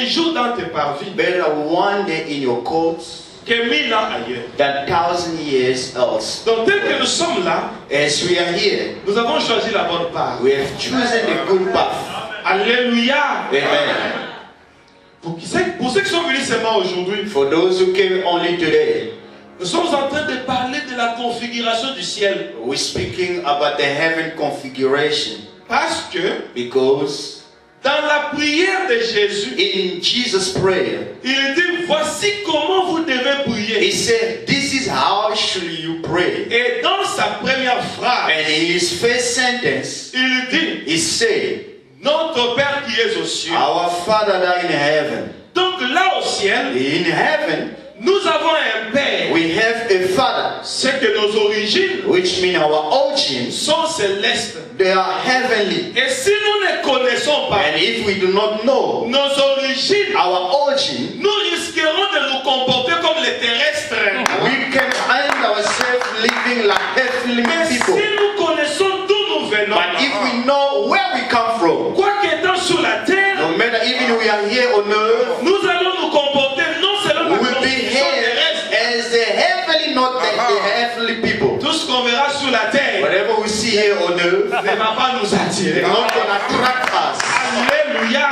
un jour dans tes parvis better one day in your courts que 1000 ans ailleurs. than 1,000 years else. Donc tel que nous sommes là, As we are here, nous avons choisi la bonne part. we have chosen the good path. Alléluia. Amen. Pour ceux qui sont venus seulement aujourd'hui, For those who came only today, nous sommes en train de parler de la configuration du ciel. we're speaking about the heaven configuration. Parce que Because dans la prière de Jésus, in Jesus' prayer, il dit voici comment vous devez prier. he said, this is how should you pray. Et dans sa première phrase, And in his first sentence, il dit he said, notre Père qui es aux cieux. our Father that in heaven. Donc là au ciel, In heaven, nous avons un Père. we have a Father, C'est que nos origines which means our origins, sont célestes. they are heavenly. Et si nous ne connaissons pas And if we do not know nos origines, our origin, nous risquerons de nous comporter comme les terrestres. we can find ourselves living like heavenly Mais si people. nous connaissons d'où nous venons, But if we know where we come from, quoi qu'étant sur la terre, no matter even we are here on earth, nous allons nous comporter non selon we la will be constitution here terrestre. as the heavenly, not the heavenly people. Tout ce qu'on verra sur la terre Whatever we see here on earth, ne va pas nous attirer. it's not going to attract us. Alléluia.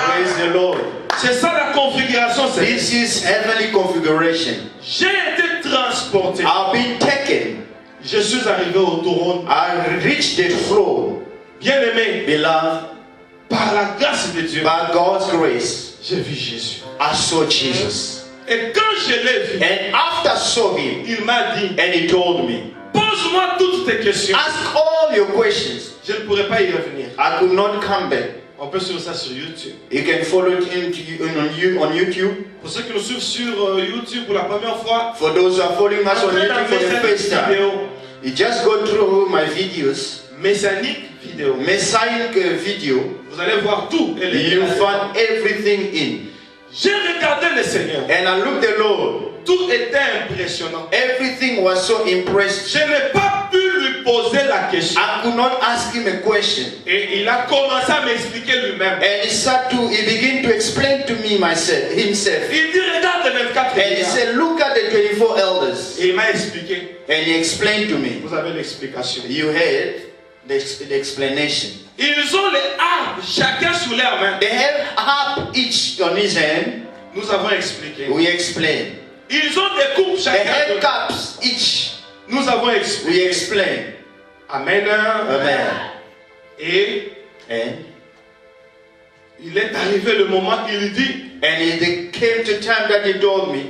Praise the Lord. C'est ça la configuration. This is heavenly configuration. J'ai été transporté. I've been taken. Je suis arrivé au trône. I reached the throne, Bien-aimé, beloved, par la grâce de Dieu, by God's grace. j'ai vu Jésus. I saw Jesus. Et quand je l'ai vu, And after I saw him, il m'a dit, and he told me, pose-moi toutes tes questions. ask all your questions. Je ne pourrais pas y revenir. I could not come back. On peut suivre ça sur YouTube. You can follow it on YouTube. Pour ceux qui nous suivent sur YouTube pour la première fois, For those who are following us on entrez dans YouTube for the first Messianique time, vidéo. you just go through my videos, Messianique vidéo. Messianic video. Vous allez voir tout. Et les You détails. find everything in. J'ai regardé le Seigneur. And I looked at the Lord. Tout était impressionnant. Everything was so impressive. Je n'ai pas pu lui poser la question. I could not ask him a question. Et il a commencé à m'expliquer lui-même. And he began to explain to me himself. Il dit, regarde les 24 And he milliards. said, look at the 24 elders. Et il m'a expliqué. And he explained to me. Vous avez l'explication. You heard the explanation. Ils ont les arbres, chacun sous leurs mains. They have harp each on his hand. Nous avons expliqué. We explain. Ils ont des coupes They chacun. have de- cups each. Nous avons expliqué. We explain. Amen. Amen. Et And il est arrivé le moment où il dit, it came to time that he told me,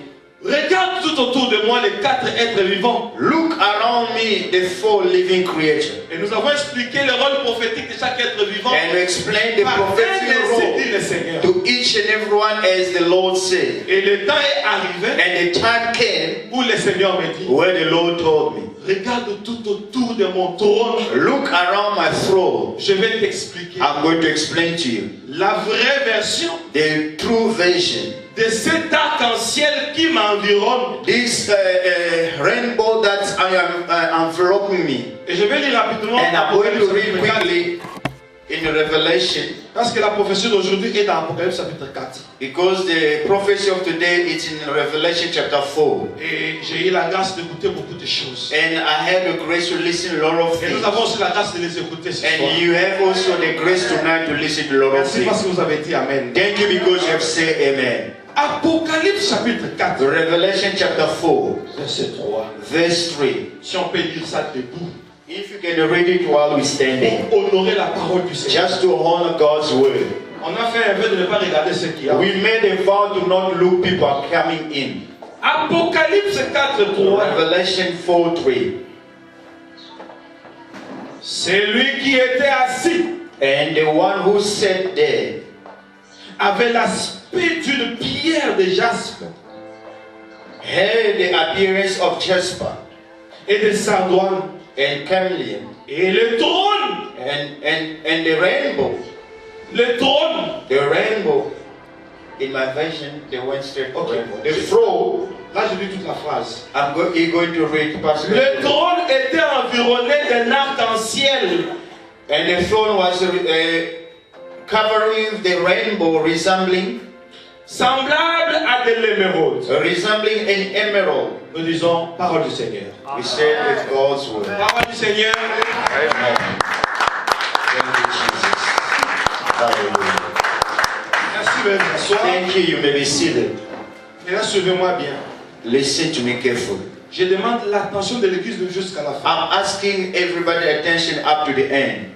regarde tout autour de moi les 4 êtres vivants. look around me, the 4 living creatures. Et nous avons expliqué le rôle prophétique de chaque être vivant. And we explained the Par prophetic ainsi dit role le Seigneur. to each and everyone as the Lord said. Et le temps est arrivé And the time came où le Seigneur me dit, where the Lord told me, regarde tout autour de mon trône. look around my throne. Je vais t'expliquer I'm going to explain to you la vraie version the true version. de cet arc-en-ciel qui m'environne. This rainbow that I am enveloping me. Et je vais lire rapidement. And I'm going to Apocalypse read chapitre 4, quickly in the Revelation parce que la prophétie d'aujourd'hui est dans Apocalypse chapitre 4. because the prophecy of today is in Revelation chapter 4. Et j'ai eu la grâce d'écouter beaucoup de choses. And I had the grace to listen to a lot of Et nous things. avons aussi la grâce de les écouter ce soir. And you have also the grace tonight to listen to a lot of Merci parce things. que vous avez dit Amen. Thank you because you have said amen. Apocalypse chapitre 4, Revelation chapter 4, verset 3. verse 3. Si on peut lire ça debout. If you can read it while we're standing, Pour honorer la parole du Seigneur. just to honor God's word. On a fait un vœu de ne pas regarder ce qu'il y a. We made a vow to not look people coming in. Apocalypse 4, 3. Revelation 4, 3. C'est lui qui était assis And the one who sat there avait l'aspect d'une pierre de jaspe had the appearance of jasper et de sardoine. and carnelian Et le trône, and the rainbow. The rainbow. In my version, the one straight rainbow. The throne. là je lis toute la phrase. You're going to read past Le trône était environné d'un arc-en-ciel and the throne was covering the rainbow, resembling semblable à de l'émeraude. Resembling an emerald. Nous disons parole du Seigneur. We say with God's word. Parole du Seigneur. Amen. Thank you, Jesus. Hallelujah. Merci, vous pouvez vous asseoir. Thank you. You may be seated. Maintenant, suivez-moi bien. Listen to me carefully. Je demande l'attention de l'église jusqu'à la fin. I'm asking everybody attention up to the end.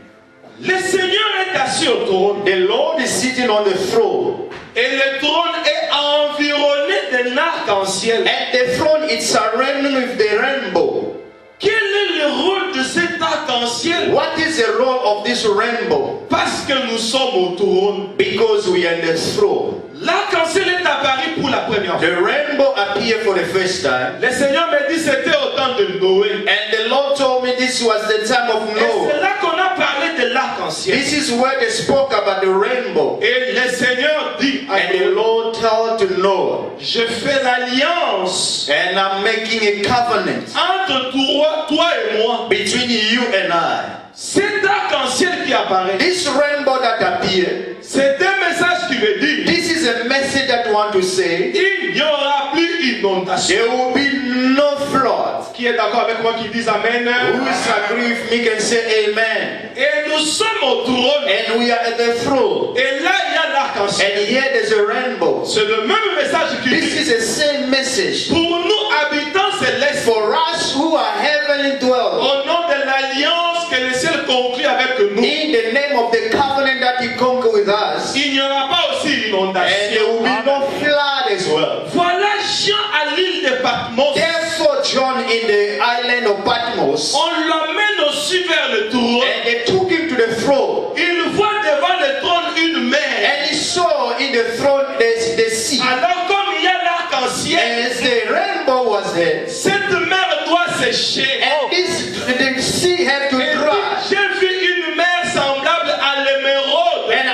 Le Seigneur est assis au trône. The Lord is sitting on the throne. Et le trône est environné d'un arc-en-ciel. And the throne is surrounded with the rainbow. Quel est le rôle de cet arc-en-ciel? What is the role of this rainbow? Parce que nous sommes au trône. Because we are in the throne. L'arc-en-ciel est apparu pour la première fois. The rainbow appeared for the first time. Le Seigneur me dit c'était au temps de Noé. And the Lord told me this was the time of Et c'est Noah. là qu'on a parlé de l'arc-en-ciel. This is where they spoke about the rainbow. Et le Seigneur dit à And the Noé, Lord told to Noah, je fais l'alliance and I'm making a covenant entre toi et moi. between you and I. Cet arc-en-ciel qui apparaît, This rainbow that appeared, c'est un message qui veut dire this is a message that I want to say, il n'y aura plus inondation. there will be no flood. Qui est d'accord avec moi qui dit Amen? Who agree with me can say amen. Et nous sommes au trône. And we are at the throne. Et là, il y a l'arc-en-ciel. And here there's a rainbow. C'est le même message qui This dit is the same message. pour nous habitants célestes, For us who are heavenly dwellers, au nom de l'alliance que le ciel conclut avec nous, in the name of the covenant that He conquered with us, il n'y aura pas aussi and there inondation. will be no flood as well. Voilà Jean à l'île de Patmos. Therefore, John in the island of Patmos, On l'emmène aussi vers le trône. and they took him to the throne, Il voit devant le trône une mer. and he saw in the throne the sea. Alors comme il y a l'arc-en-ciel, As the rainbow was there, cette mer doit sécher. and the sea had to Et dry. j'ai vu une mer semblable à l'émeraude. And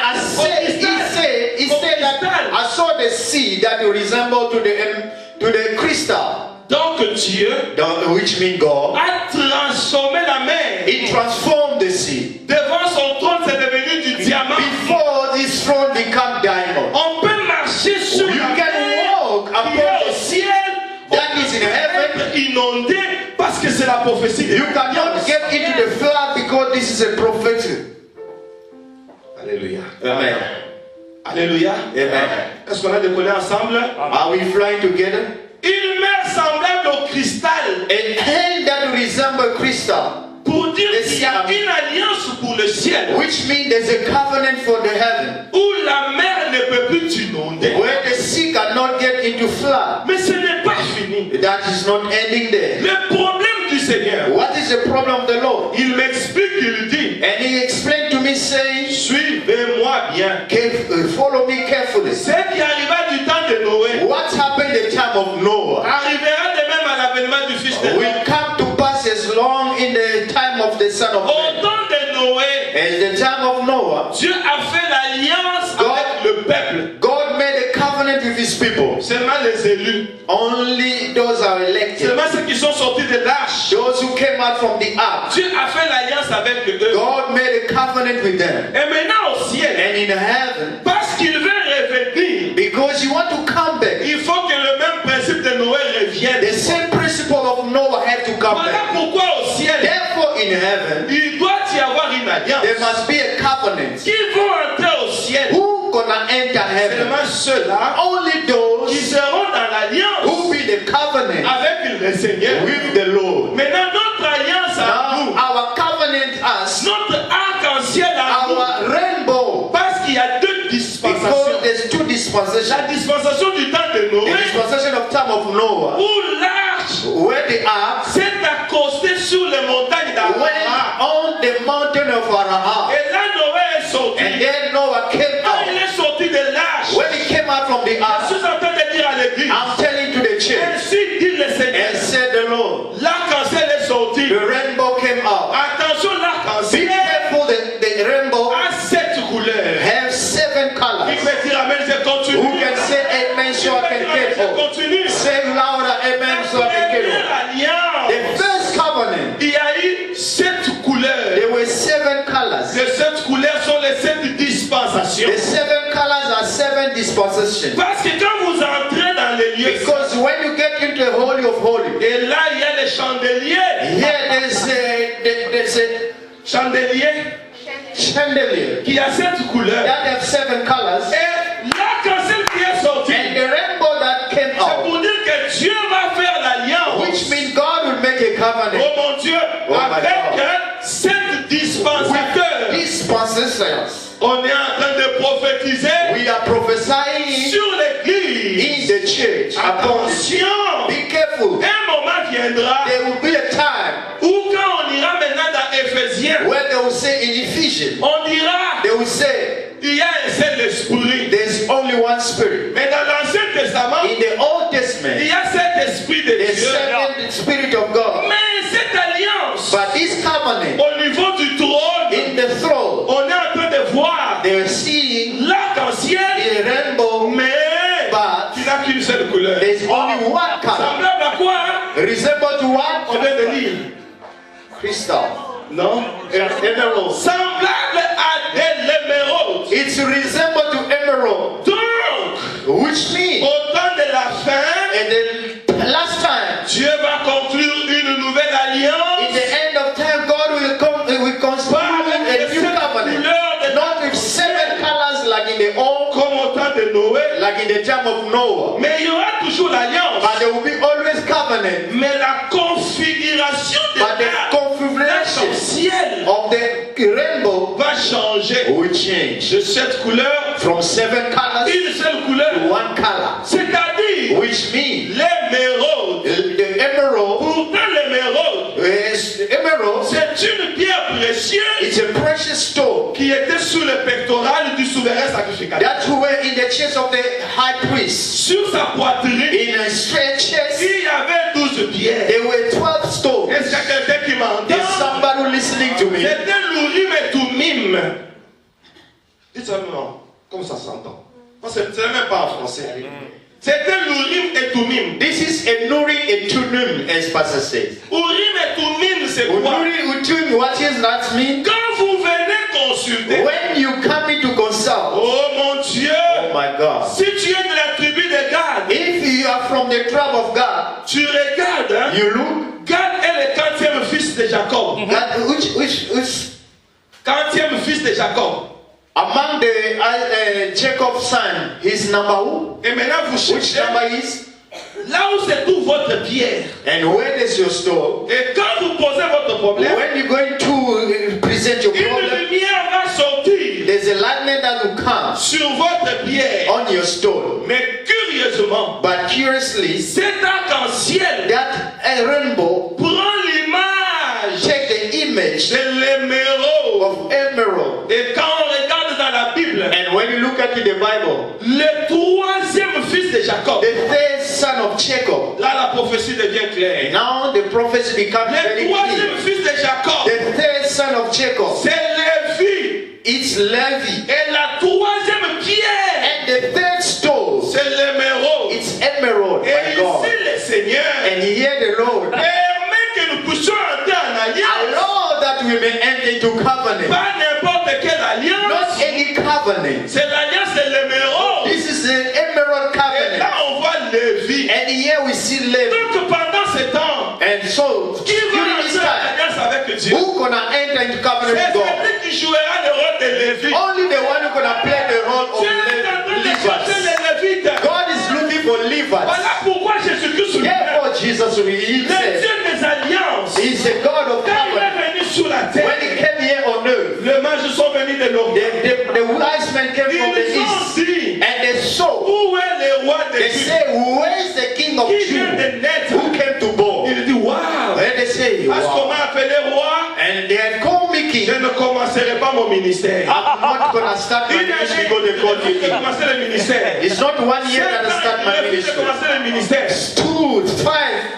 he said that I saw the sea that resembled to the crystal, Donc Dieu which means God. a transformé la mer. He transformed the sea. Devant son trône, c'est devenu du diamant. Before this throne became diamond. On peut marcher sur You la can mer walk qui upon est au the sea ciel. that is in heaven. Être inondé parce que c'est la prophétie de You cannot get into the flood because this is a prophecy. Alléluia. Amen. Alléluia. Amen. Est-ce qu'on a décollé ensemble? Are we flying together? Une mer semblable au cristal. A hand that resembles crystal, Pour dire qu'il y a une alliance pour le ciel. which means there's a covenant for the heaven, Où la mer ne peut plus t'inonder. where the sea cannot get into flood. Mais ce n'est pas fini. That is not ending there. Le problème du Seigneur, What is the problem of the Lord? il m'explique, il dit, And he explained to me saying, suivez-moi bien. follow me carefully. Ce qui arriva du temps de Noé What happened in the time of Noah arrivera de même à l'avènement du Fils de will l'homme. come to pass as long in the time of the Son of Au Man. temps de Noé, As the time of Noah, Dieu a fait l'alliance avec le peuple. God made a covenant with his people. Seulement les élus, Only those are elected. seulement ceux qui sont sortis de l'arche. Those who came out from the ark. Dieu a fait l'alliance avec eux. God made a covenant with them. Et maintenant au ciel, And in heaven, parce qu'il veut revenir, because you want to come back, il faut que le même principe de Noé revienne. the same principle of Noah had to come Voilà back. pourquoi au ciel, Therefore, in heaven, il doit y avoir une alliance. there must be a covenant. Qui vont entrer au ciel? Who gonna enter heaven? Seulement ceux-là Only qui those seront dans l'alliance who be the covenant avec le Seigneur. with the Lord. Maintenant, notre alliance à Now, nous, our covenant us, notre arc-en-ciel à nous, our rainbow, parce qu'il y a deux dispensations. because there's two La dispensations. dispensation du temps de The Noé, dispensation of time of Noah, où l'arche where the ark s'est accostée sur les montagnes went d'Arama. on the mountain of Ararat. Et là, Noé est sorti. And then Noah came Quand il out. est sorti de l'arche, When he came out from the je ark, suis en train de dire à l'église, I'm telling to the church, ainsi dit le Seigneur, and said the Lord, l'arc-en-ciel est sorti. the rainbow came out. Attention, Be l'arc-en-ciel careful, the rainbow a 7 couleurs. have 7 Qui colors. peut dire amen, je continue. Who can say amen so I can Je careful? continue. Say louder amen so I can Première careful. alliance, The first covenant, il y a eu 7 couleurs. there were 7 colors. Les 7 couleurs sont les 7 dispensations. The 7 colors are 7 Et dispensation. Parce que quand vous entrez dans les lieux, Because when you get into the Holy of Holies, et là il y a les chandeliers. here there's a Chandelier chandelier qui a 7 couleurs. that have 7 colors, Et l'arc-en-ciel qui est sorti, and the rainbow that came c'est out, pour dire que Dieu va faire l'alliance. which means God will make a covenant Oh mon Dieu, Oh my avec 7 dispensateurs. with dispensations. On est en train de prophétiser We are prophesying sur l'église. in the church. Upon it. Attention, Be careful. un moment viendra There will be a time où quand on ira maintenant dans Éphésiens, where they will say in Ephesians, on dira they will say il y a un seul esprit. there's only one spirit. Mais dans l'Ancien Testament, In the Old il Testament, y a cet esprit de the Dieu. seven Spirit of God. Mais cette alliance, But this covenant au niveau du trône, in the throne, on est en train de voir they're seeing l'arc-en-ciel, the rainbow, mais but qui n'a qu'une seule couleur. there's only one color. Semblable à quoi hein? Resemble to On one vient de lire. crystal. Non? Emerald. Semblable à de l'émeraude. It's resemble to emerald, Donc, which means au temps de la fin, and the last time, Dieu va conclure une nouvelle in alliance. the end of time, God will come, will conspire a new covenant, not with 7 colors like in the old, Comme au temps de Noé. like in the time of Noah. Mais il y aura toujours l'alliance. But there will be always covenant. Mais la configuration de But the configuration l'arc-en-ciel of the rainbow va changer. will change De cette couleur, from 7 colors une seule couleur. to 1 color, C'est-à-dire which means l'émeraude. the emerald Pourtant l'émeraude, is emerald. c'est une pierre précieuse It's a precious stone qui était sous le pectoral du souverain sacrificateur. that were in the chest of the high priest. Sur sa poitrine, In a straight chest, il y avait 12 pierres. there were 12 stones. Est-ce qu'il y a quelqu'un qui m'entend? Is somebody listening to me? C'était l'Urim et Thummim. Dites-moi, comme ça s'entend. Parce que ce n'est même pas en français. C'était l'Urim et Thummim. This is a Urim and Thummim, as Pastor says. Urim et Thummim, c'est quoi? Urim and Thummim, what does that mean? Quand vous venez consulter, When you come in to consult, oh mon Dieu, oh my God, si tu es de la tribu de Gad, if you are from the tribe of God, tu regardes, hein? you look, Gad est le 40e fils de Jacob. that which 40e fils de Jacob. among the Jacob's son, his number who? Et maintenant vous Which cherchez number is? là où se trouve votre pierre. And where is your store? Et quand vous posez votre problème, When you're going to present your une problem, lumière va sortir there's a lightning that will come sur votre pierre. on your stone. Mais curieusement, But curiously, cet arc-en-ciel that a rainbow prend l'image take the image de l'émeraude. of emerald. Et quand on regarde dans la Bible, And when you look at the Bible, le 3e fils de Jacob, the third son of Jacob, là la prophétie devient claire. now the prophecy becomes very Le clear. 3e fils de Jacob, The third son of Jacob, c'est Lévi. it's Levi. Et la 3e pierre, And the third stone, c'est l'émeraude. it's emerald, Et my God. ici le Seigneur And here the Lord, permet que nous puissions entrer en alliance. allow that we may enter into covenant. Pas n'importe quelle Not alliance. any covenant. C'est l'alliance de l'émeraude. This is the emerald Et là covenant. on voit Lévi. And here we see Levi. Donc pendant ce temps, And so, qui va during this entrer en time, alliance avec Dieu? who gonna enter into C'est covenant with God? celui qui jouera le rôle de Lévi. Only the one who gonna play the role of Dieu est en train de chercher Levites. les Lévites. God is looking for Levites. Voilà pourquoi Jésus-Christ lui Therefore, Jesus le said, Dieu des alliances. He's the God of Quand il covenant. est venu sur la terre, When he came here on earth, les mages sont venus de l'Orient. the wise men came from the Ils ont east, dit, and they saw. où est le roi des They Juifs say, where is the king of qui vient Judah de naître? who came to born? Il dit, waouh. And they say, Parce qu'on wow. m'a appelé roi, And they had called me king. je ne commencerai pas mon ministère. I'm not gonna start my Il a ministry because they called me refusé de king. commencer le ministère. It's not 1 year that I start Il my refuse de ministry. commencer le ministère. 2, 5,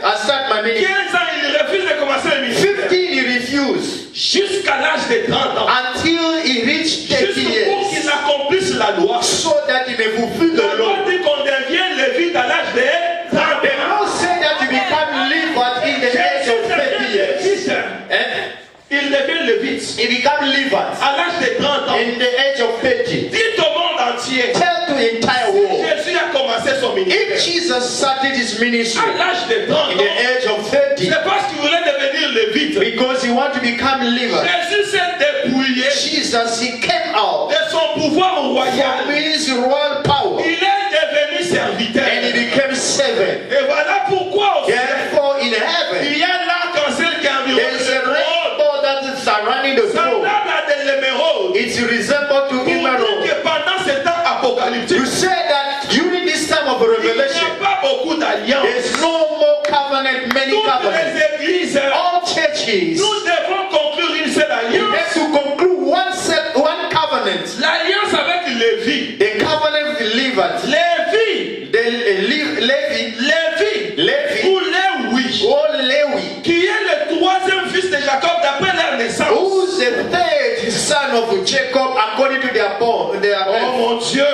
I start my ministry. 15 ans, il refuse de commencer le ministère. 15, he refused Jusqu'à l'âge de 30 ans. until he reached 30 Juste pour qu'il years, accomplisse la loi. so that he may fulfill La the loi law. dit qu'on devient lévite à l'âge de 30 The ans. law say that you become Levite in the age Jésus of 30 devient years. lévite. And Il devient lévite he become Levite à l'âge de 30 ans. in the age of 30. Dites au monde monde entier. Tell the entire world. Jésus a commencé son ministère. If Jesus started his ministry À l'âge de 30 in the ans, age of 30, c'est parce qu'il voulait devenir lévite. because he wanted to become Levite, Jésus s'est dépouillé Jesus, he came out de son pouvoir from royal. his royal power Il est devenu serviteur. and he became servant. Et voilà pourquoi au ciel, Therefore, in heaven, il y a l'arc-en-ciel qui environne there's a le trône, rainbow that is surrounding the throne. semblable à de l'émeraude. It's resembled to Pour dire emerald. que pendant ce temps apocalyptique, To say that during this time of il n'y revelation, a pas beaucoup d'alliances. there's no more covenant, many Toutes covenants. les églises, All churches, nous devons conclure une seule we alliance. have to conclude one covenant. L'alliance avec Lévi. The covenant with Levite. Lévi. Levi, Ou Léwi. or Lewi, Qui est le troisième fils de Jacob d'après leur naissance. who's the third son of Jacob according to their Oh birth. mon Dieu.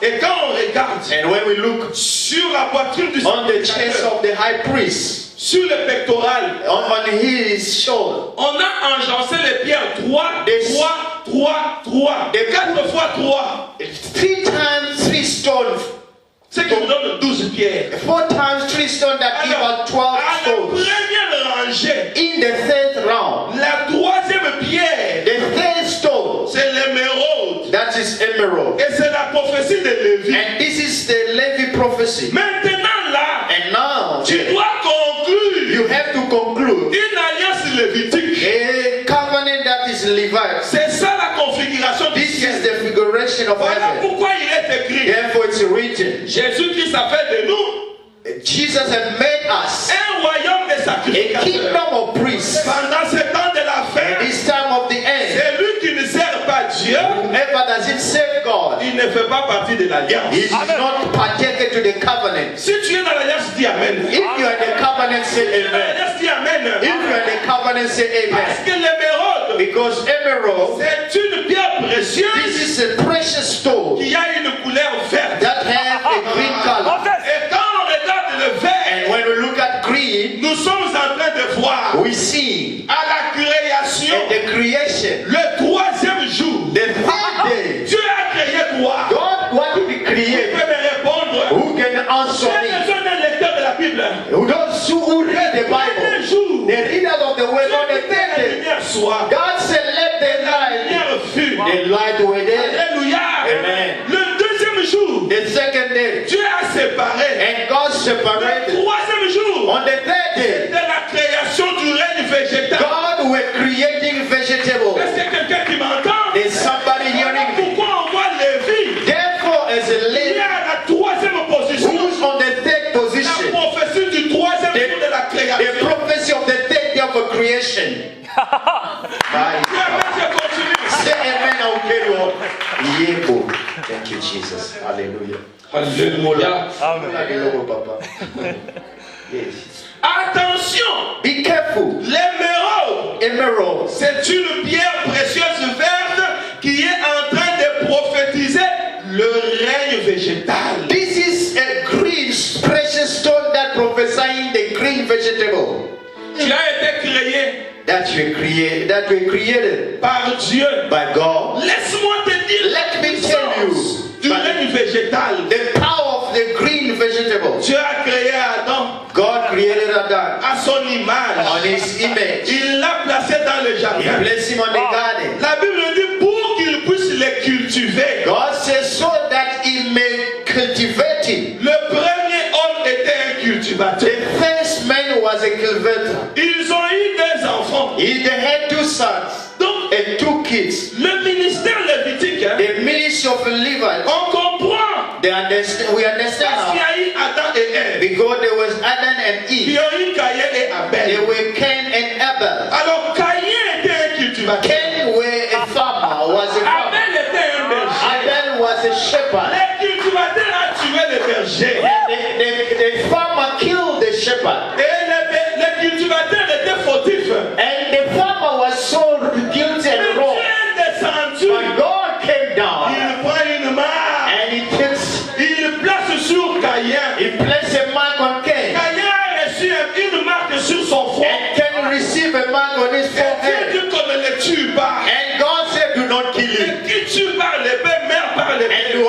Et quand on regarde And when we look sur la poitrine du on the chest sacrificateur, of the high priest, sur le pectoral, on his shoulder, on a enjancé les pierres 3, Des- 3, 3, 3. Des- 4 fois 3. 3 times 3 stones, Ce qui nous donne 12 pierres. 4 times 3 stones that give Alors, us 12 à la stones. première rangée, In the third round, la troisième pierre, the third stone, c'est l'émeraude. that is emerald. Et c'est la prophétie de Lévi. And this is the Levi prophecy. Maintenant là, And now, tu dois conclure you have to conclude une alliance lévitique. a covenant that is Levite. C'est ça la configuration du This is ciel. the figuration of Voilà heaven. pourquoi il est écrit. Therefore, it's written. Jésus-Christ a fait de nous Jesus has made us un royaume de a sacrificateurs. kingdom of priests. Pendant ce temps de la At fin, this time of the end, c'est lui qui ne sert pas Dieu. whoever doesn't serve God, Il ne fait pas partie de l'alliance. he is not partaker to the covenant. Si tu es dans l'alliance, dis Amen. If you are in the covenant, say Si tu es dans amen. l'alliance, dis Amen. If you are in the covenant, say Parce amen. que l'émeraude, Because emerald, c'est une pierre précieuse this is a precious stone qui a une couleur verte. that have a green color. Et quand on regarde le vert, And when we look at green, nous sommes en train de voir we see à la création, in the creation, le troisième jour, the third day, Dieu a créé quoi? God, what did he Qui create? peut me répondre? Who can answer J'ai me? besoin d'un lecteur de la Bible. Those who read the Un Bible, jour, the readers of the word on the Dieu third que la day, lumière soit. God said, let the La light, lumière fut. the light were there. Alléluia. Amen. Le deuxième jour, The second day, Dieu a séparé. and God Le separated. troisième jour, On the third day, de la création du règne végétal. God were creating vegetables. Est-ce que quelqu'un qui m'entend? There's somebody Voilà hearing me. pourquoi on voit Lévi. Therefore, as a Il est lady à la troisième position. who's on the third La position, prophétie du troisième jour de la the création. prophecy of the third day of a creation. Bye. Dieu, amen, je continue. Say amen, I will tell you all. Yebo. Thank you, Jesus. Hallelujah. Alléluia. Hallelujah, Papa. Yes. Attention, Be careful. l'émeraude, Emerald. c'est une pierre précieuse verte qui est en train de prophétiser le règne végétal. This is a green, precious stone that prophesying the green vegetable Tu as été créé that we created par Dieu. by God. Laisse-moi te dire Let me tell you du règne végétal. the power of the green vegetable. Dieu a créé Adam God created Adam à son on image. his image. Il l'a placé dans le He jardin. placed him on the garden. La Bible dit pour qu'il puisse les cultiver. God says so that he may cultivate him. Le premier homme était un cultivateur. The first man was a cultivator. Ils ont eu des enfants. They had 2 sons Donc, and 2 kids. le ministère lévitique, hein, The ministry of Levi. on comprend. We understand Parce qu'il y now. a eu Adam et Ève. Because there was Adam and Qui Eve. ont eu Caïn et There Abel. were Cain and Abel. Alors, Caïn était un cultivateur. Cain were a farmer, was a farmer. Abel était un berger. Abel was a shepherd. Le cultivateur a tué le berger. The farmer killed the shepherd. Et le cultivateur était fautif. And the farmer was so guilty Mais and Dieu wrong. est descendu. But God came down Il prend une marque. and Il place sur Caïn. he placed a mark on Cain. Caïn a reçu une marque sur son front. And Cain received a mark on his Et Dieu forehead. dit qu'on ne le tue pas. And God said, do not kill him. Et qui tue par l'épée, meurt par l'épée. And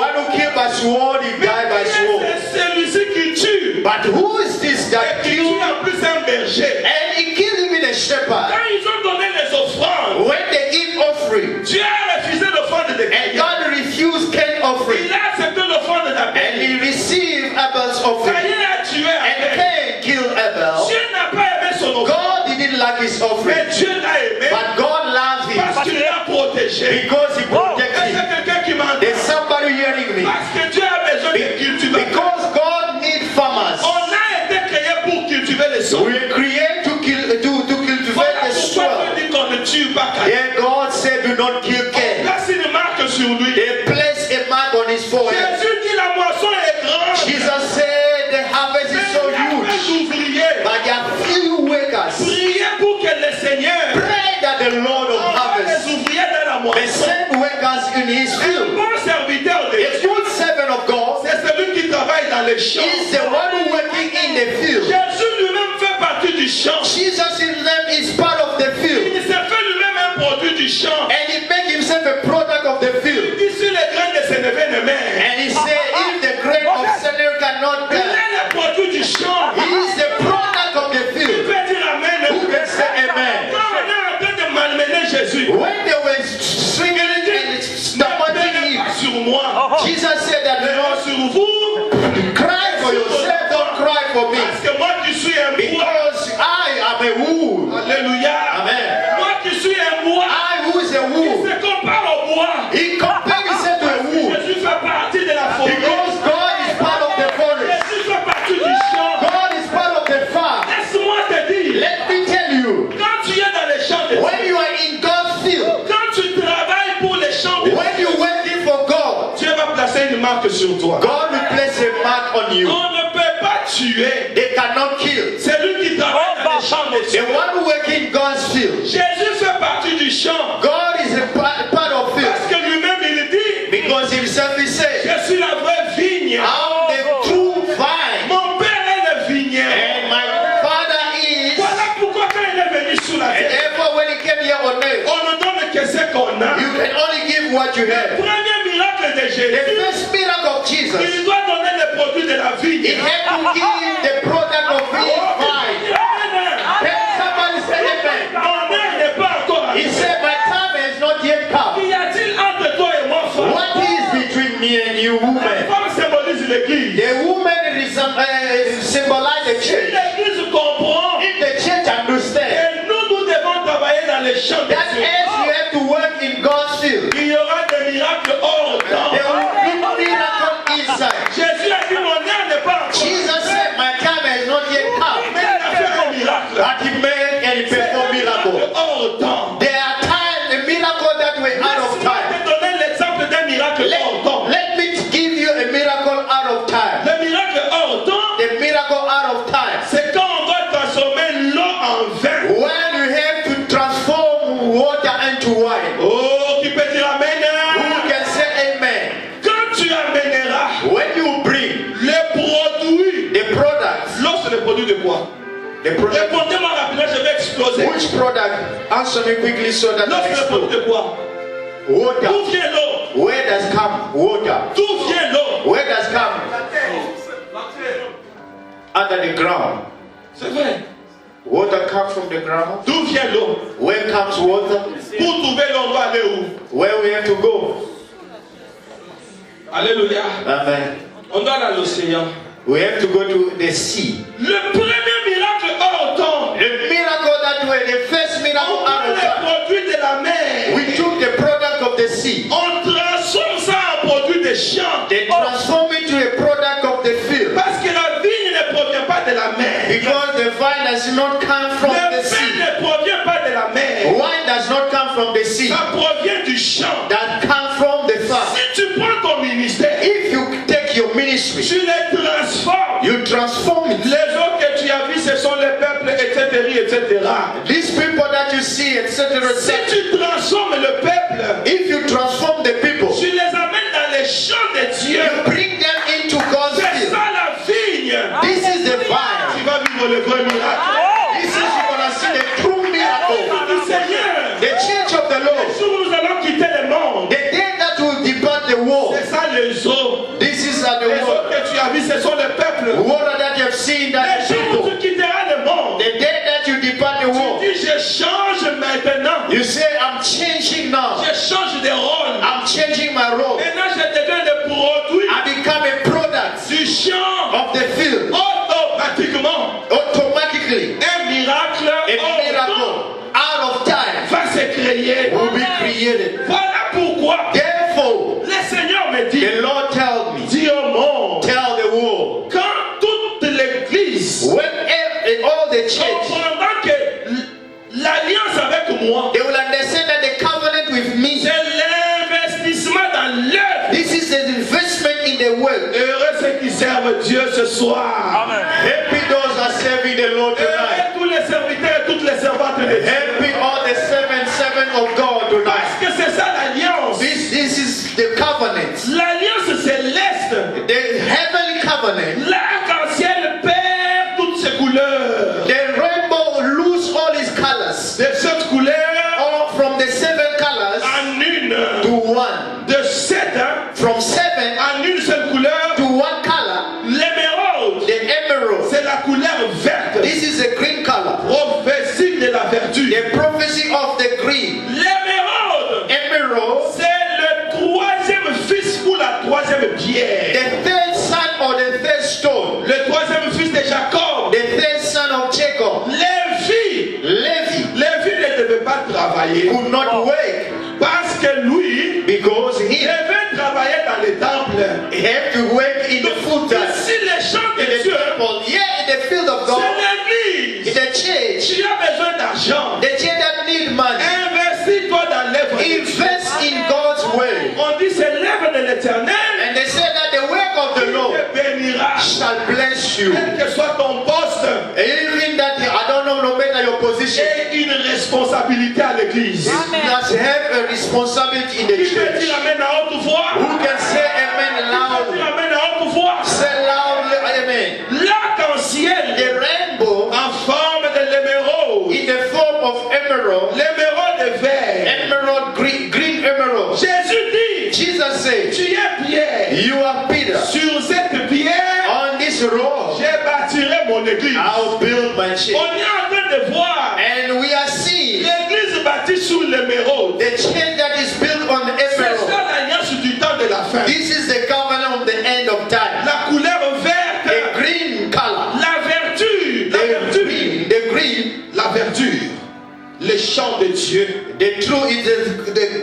berger. And he killed even a shepherd. Quand ils ont donné les offrandes, When they give offering, Dieu a refusé l'offrande de and Caïn. God refused Cain's offering, Il a accepté l'offrande and d'Abel. he received Abel's offering, Caïn a tué and Abel. Cain killed Abel. Dieu n'a pas aimé son offrande, God didn't like his offering, mais Dieu l'a aimé but God loved him parce qu'il l'a protégé. because he Est-ce protected que him. quelqu'un qui m'entend? There's somebody hearing me. Parce que Dieu a besoin de cultiver. Because God needs farmers. On a été créé pour cultiver les sols. We are created to cultivate Voilà the pourquoi soil. on dit qu'on ne tue pas Caïn. Yeah, God said, do not kill Cain. Place une marque sur lui. They placed a mark on his forehead. Jésus dit la moisson est grande. Jesus said, the harvest is so Mais il y a huge, plein d'ouvriers. but there are few workers. Priez pour que le Seigneur Pray that the Lord of envoie les harvest ouvriers dans la may moisson. send workers in his Un field. bon serviteur de A Dieu, good servant of God c'est celui qui travaille dans les champs. is the one working in the field. Jésus lui-même fait partie du champ. Jesus himself is part of the field, Il s'est fait lui-même un produit du champ. and he made himself a product of the Il field. dit sur les graines de Sénévé-Némé. And he said, if the grain of sinner cannot Il die, est le produit du champ. he is the product of the Il field. peut dire Amen. Who can say amen? Quand on est en train de malmener Jésus, When they were singing and ne stamping venez him, pas sur moi. Jesus said that, Venez Lord, sur vous. cry for yourself, don't cry for me. Parce que moi qui suis un bois. Because I am a wood. Alléluia. Amen. Moi qui suis un bois. I who is a Il wood. se compare au bois. He compared himself to a wood. Jésus fait partie de la forêt. Because God is part of the forest. Jésus fait partie du champ. God is part of the farm. Laisse-moi te dire. Let me tell you, Quand tu es dans les champs de when you are in God's field, quand tu travailles pour les champs de when you're working for God, Dieu va placer une marque sur toi. God will place a mark on you. On ne peut pas tuer. They cannot kill. C'est lui qui travaille dans les champs de The one who works in God's field, Jésus fait partie du champ. God is a part of Parce field. que lui-même il dit, Because himself he said, je suis la vraie vigne. I'm the true vine, Mon père est le vigneron. and my father is. Voilà pourquoi quand il est venu sur la And terre, therefore, when he came here on earth, on ne donne que ce qu'on a. you can only give what you have. Premier miracle de The Jésus, first miracle of Jesus, il doit donner le produit de la vigne. he had to give the product of his vine. Can somebody say amen? Mon heure n'est pas encore He arrivée. said, my time has not yet come. Qu'y a-t-il entre toi et moi, femme? What is between me and you, La woman? femme symbolise l'église. The woman symbolize the Si church. l'église comprend, If the church understands et nous devons travailler dans les champs de that Dieu. as you have to work in God's field, Il y aura des miracles hors temps. there will be miracle inside. Jésus a dit, mon heure n'est pas encore. Jesus said, my time has not yet come. Mais il a fait un miracle. That he made and performed miracle. Hors temps. There are times, a miracle that were out of Laisse-moi time. te donner l'exemple d'un miracle hors temps. Let me give you a miracle out of time. Le miracle hors temps, The miracle out of time. c'est quand on doit transformer l'eau en vin. When you have to transform water into wine. Oh, qui peut dire Amen? Who can say amen? Quand tu amèneras When you bring les produits, the products, l'eau c'est le produit de quoi? the product, Répondez-moi rapidement, je vais exploser. which product? Answer me quickly so that L'eau I c'est le produit explode. de quoi? Water. D'où vient l'eau? Where does come water? D'où vient l'eau? Where does come? Under the ground. C'est vrai. Water comes from the ground. D'où vient l'eau? Where comes water? Pour trouver l'eau, on doit aller où? Where we have to go. Alléluia. Amen. On doit aller à l'océan. We have to go to the sea. Le premier miracle hors temps, The miracle that way, the first miracle on out prend of les time. produits de la mer. We took the product of the sea. On transforme ça en produit des champs. They transform it to a product of the field. Parce que la vigne ne provient pas de la mer. Because the vine does not come from Le the vin sea. ne provient pas de la mer. Wine does not come from the sea. Ça provient du champ. That comes from the farm. Si tu prends ton ministère, If you take your ministry, tu les transformes. you transform it. Les autres que tu as vus, ce sont les peuples, etc. These people that you see, etc. Si tu transformes le peuple, If you transform the people, tu les amènes dans les champs de Dieu. you bring them into God's C'est field. ça la vigne. This is the vine. Tu vas vivre le vrai miracle. This is you're gonna see the true miracle. Du Seigneur. The church of the Le Lord. jour où nous allons quitter le monde, The day that will depart the world. c'est ça les eaux. This is the Les eaux world. que tu as vues, ce sont les peuples. Water that you have seen, that Le the jour où people. tu quitteras le monde, The day dit je change maintenant. You say, I'm changing now. Je change de rôle. I'm changing my role. Maintenant je deviens le produit I become a product du champ. of the field. Automatiquement, Automatically, un miracle a miracle out of time va se créer. will be created. Voilà pourquoi Therefore, le Seigneur me dit, the Lord tells me, dis au monde, tell the world, quand toute l'église whenever all the church, comprendra que l'alliance avec moi, they will understand that the covenant with me, c'est l'investissement dans l'œuvre. this is the investment in the world. Heureux ceux qui servent Dieu ce soir. Amen. Happy those are serving the Lord tonight. Heureux tous les serviteurs et toutes les servantes de Dieu. Happy all the servants of God tonight. Parce que c'est ça l'alliance. This is the covenant. L'alliance céleste. The heavenly covenant. L'arc-en-ciel perd toutes ses couleurs. The rainbow lose all its colors. De cette couleur All from the 7 colors en une. to one. De 7 From 7 en une seule couleur. to one color. L'émeraude. The emerald. C'est la couleur verte. This is a green color. Prophétie de la vertu. The prophecy of the green. L'émeraude. Emerald. C'est le troisième fils ou la troisième pierre. The third son or the third stone. Le troisième fils de Jacob. The third son of Jacob. Lévi. Levi Lévi ne devait pas travailler. could not work Parce que lui because he devait travailler dans les temples. had to work in the full time. Ici, les champs In de the Dieu, temple, yeah, in the field of c'est God, in l'église. the church, Tu as besoin d'argent. the church that need money. Investis-toi dans l'œuvre de Dieu. Invest in God's way. On dit c'est l'œuvre de l'éternel And they said that the work of the qui Lord te bénira. shall bless you. Quel que soit ton poste Even that, I don't know, no matter your position, et une responsabilité à l'église. you must have a responsibility in the Qui peut church. dire amen à haute voix? Who can say amen Qui peut dire loudly? amen à haute voix? Say loudly, amen. L'arc-en-ciel The rainbow en forme de l'émeraude. in the form of emerald, L'émeraude vert. emerald green emerald. Jésus dit, Jesus said, tu es Pierre. you are Peter. Sur cette pierre, On this rock, je bâtirai mon église. I'll build my church. On est en train de voir And we are seeing l'église bâtie sur l'émeraude. the church that is built on C'est emerald. ça l'alliance du temps de la fin. This is the covenant of the end of time. La couleur verte, The green color. la vertu, la vertu, The green. la vertu, le chant de Dieu. The true is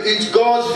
it's God's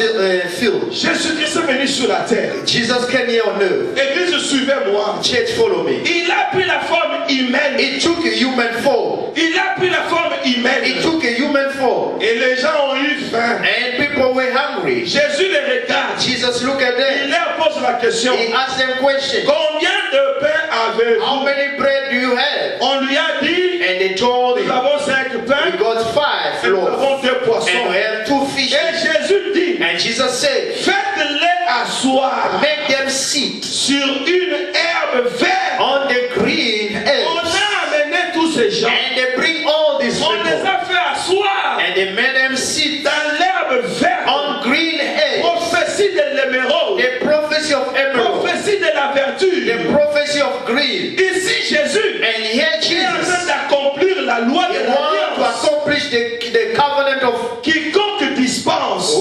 field. Jésus-Christ est venu sur la terre. Jesus came here on earth. Église, suivez-moi. Church, follow me. Il a pris la forme humaine. It took a human form. Il a pris la forme humaine. It took a human form. Et les gens ont eu faim. And people were hungry. Jésus les regarde. Jesus looked at Il them. leur pose la question. He asked them question. Combien de pain How avez-vous? many bread do you have? On lui a dit, And they told nous him, avons 5 we pains got 5 et nous loaves. avons 2 poissons. And we have 2 Et fishes. Jésus dit, And Jesus said, faites-les asseoir make them sit sur une herbe verte. on the green On earth. a amené tous ces gens. And they bring all these On les people. a fait asseoir And they made them sit dans l'herbe verte. on green earth. Prophétie de l'émeraude. The prophecy of emerald. Prophétie de la vertu. The prophecy of green. Ici, Jésus And here est en train Jesus, d'accomplir la loi he de wants to l'alliance. accomplish the covenant of Quiconque dispense,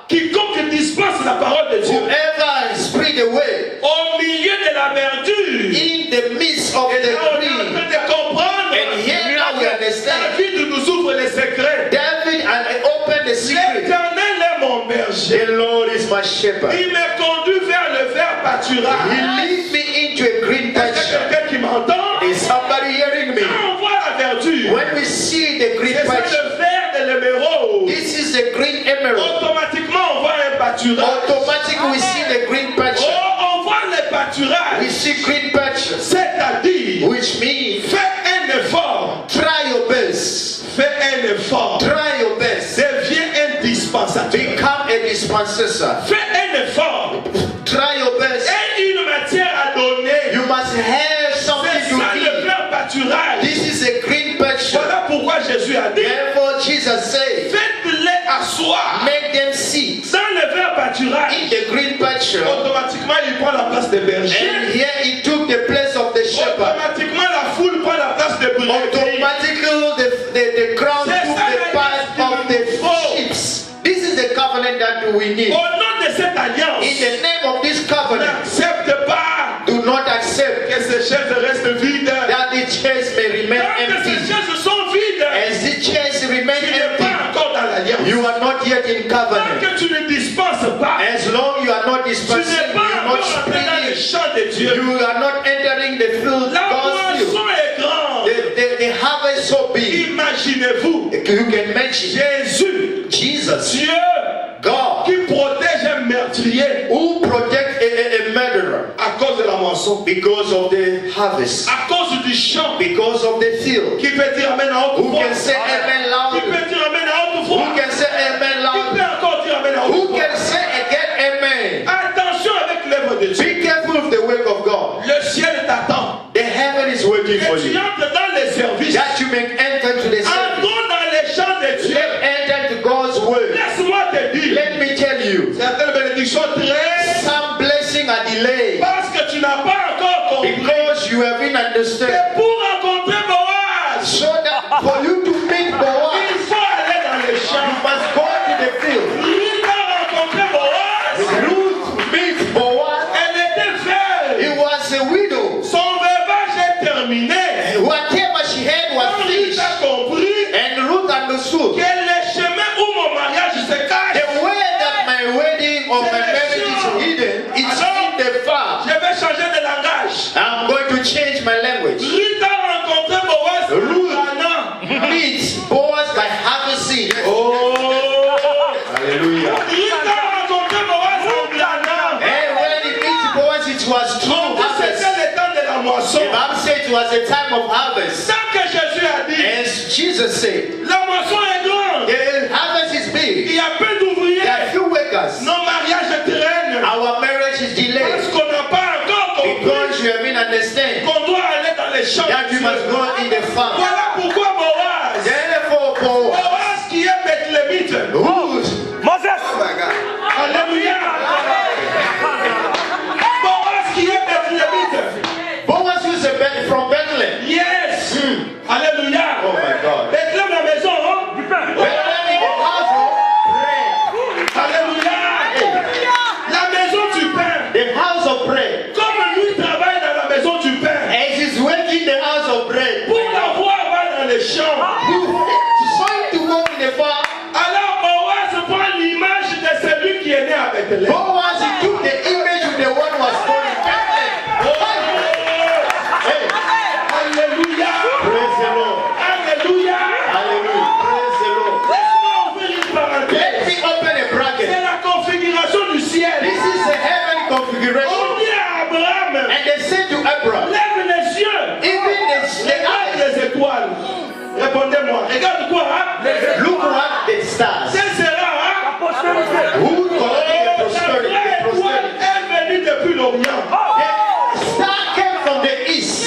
quiconque dispense la parole de Dieu whoever spread the way au milieu de la vertu. in the midst of Et the là, on est en green. train de comprendre. And here now we understand. David nous ouvre les secrets. David and I opened the secret. L'éternel est mon berger. The Lord is my shepherd. Il me conduit vers le vert pâturage. He leads me into a green Est-ce que pasture. quelqu'un qui m'entend? Is somebody hearing me? Quand on voit la vertu, When we see the green c'est ça pasture, le vert de l'émeraude. this is the green emerald. Automatiquement, on voit un pâturage. Automatically we see the green pasture. Oh, on voit les pâturages. We see green pasture, C'est-à-dire, which means fais un effort. try your best. Fais un effort. Try your best. Deviens un dispensateur. Become a dispensator. Fais un effort. Try your best. Et une matière à donner. You must have C'est something ça to le give. vert pâturage. This is a green pasture. Voilà pourquoi Jésus a dit, Therefore Jesus said, faites-les asseoir make them sit dans le vert pâturage. in the green pasture. Automatiquement, il prend la place des bergers. And here he took the place of the shepherd. Automatiquement, la foule prend la place des brebis. Automatically the need. Au nom de cette alliance, In the name of this covenant, n'accepte pas do not accept que ces chaises restent vides. that the chairs may remain Tant que empty. ces chaises sont vides, As the chairs remain tu n'es empty, pas encore dans l'alliance. you are not yet in Tant covenant. que tu ne dispenses pas, As long you are not tu dispensing, n'es you pas are not encore entré dans le spreading, champ de Dieu. you are not entering the field, La God's field. moisson est grande. The harvest so big. Imaginez-vous, You can mention Jésus, Jesus, Dieu, God, qui protège un meurtrier who protects a murderer à cause de la moisson, because of the harvest, à cause du champ. because of the field. Qui peut dire Amen à haute Who voix? can say amen Qui loud? peut dire Amen à haute voix? Who can say amen Qui loud? peut encore dire Amen à haute Who voix? can say again amen? Attention avec l'œuvre de Dieu. Be careful of the work of God. Le ciel t'attend. The heaven is waiting for Que tu you. entres dans les services. That you may enter to the service. Entrons dans les champs de Dieu. Enter to God's word. Laisse-moi te dire. Let me tell you, Certaines bénédictions très. some blessings are delayed Parce que tu n'as pas encore compris. because you haven't understood. C'est pour rencontrer Boaz. So that for you to meet Boaz, Il faut aller dans les you champs. must go to the field. Ruth a rencontré Boaz. Ruth meets Boaz. Elle était veuve. He was a widow. Son veuvage est terminé. Whatever she had was Quand Ruth finished. a compris And Ruth understood que le chemin où mon mariage se cache, the way that my wedding or my marriage is hidden, it's in the farm. je vais changer de langage. I'm going to change my language. Ruth a rencontré Boaz Ruth. en planant. Meets Boaz by harvesting. Oh! Hallelujah. Ruth a rencontré Boaz en planant. And when he meets Boaz, it was true Donc harvest. c'était le temps de la moisson. The Bible said it was a time of harvest. Ça que Jésus a dit, As Jesus said, la moisson est grande. the harvest is Il big. y a peu There d'ouvriers. are few workers. Nos mariages traînent. Our marriage is Parce delayed qu'on n'a pas encore compris because you haven't understand qu'on doit aller dans les champs. that you must go in the farm. Voilà pourquoi Boaz, Therefore, Boaz, Boaz qui est Bethlémite. Ruth, Alléluia. Boaz qui est Bethlémite. Boaz is from Bethlehem. Yes. Alléluia. Oh my God. Bethléem, la maison, hein? Bethlehem is the house of bread. Alléluia. La maison du pain. The house of bread. Comme lui travaille dans la maison du pain. As he's working the house of bread, Pour la voir va dans les champs. trying to work in the farm, Alors Boaz prend l'image de celui qui est né à Bethléem. Boaz he took the image of the one who was born in Bethlehem. Hey, Alléluia. praise the Lord. Alléluia. Hallelujah. Praise the Lord. Laisse-moi ouvrir une parenthèse. Let me open a C'est bracket. la configuration du ciel. This is the heavenly On configuration. dit à Abraham, And they said to Abraham, lève les yeux. even the Regarde eyes, les étoiles. Répondez-moi. Regarde quoi, hein? look at the stars. Ce sera, hein? Who collected the La prosperity? vraie The étoile prosperity. est venue depuis l'Orient. The star came from the east,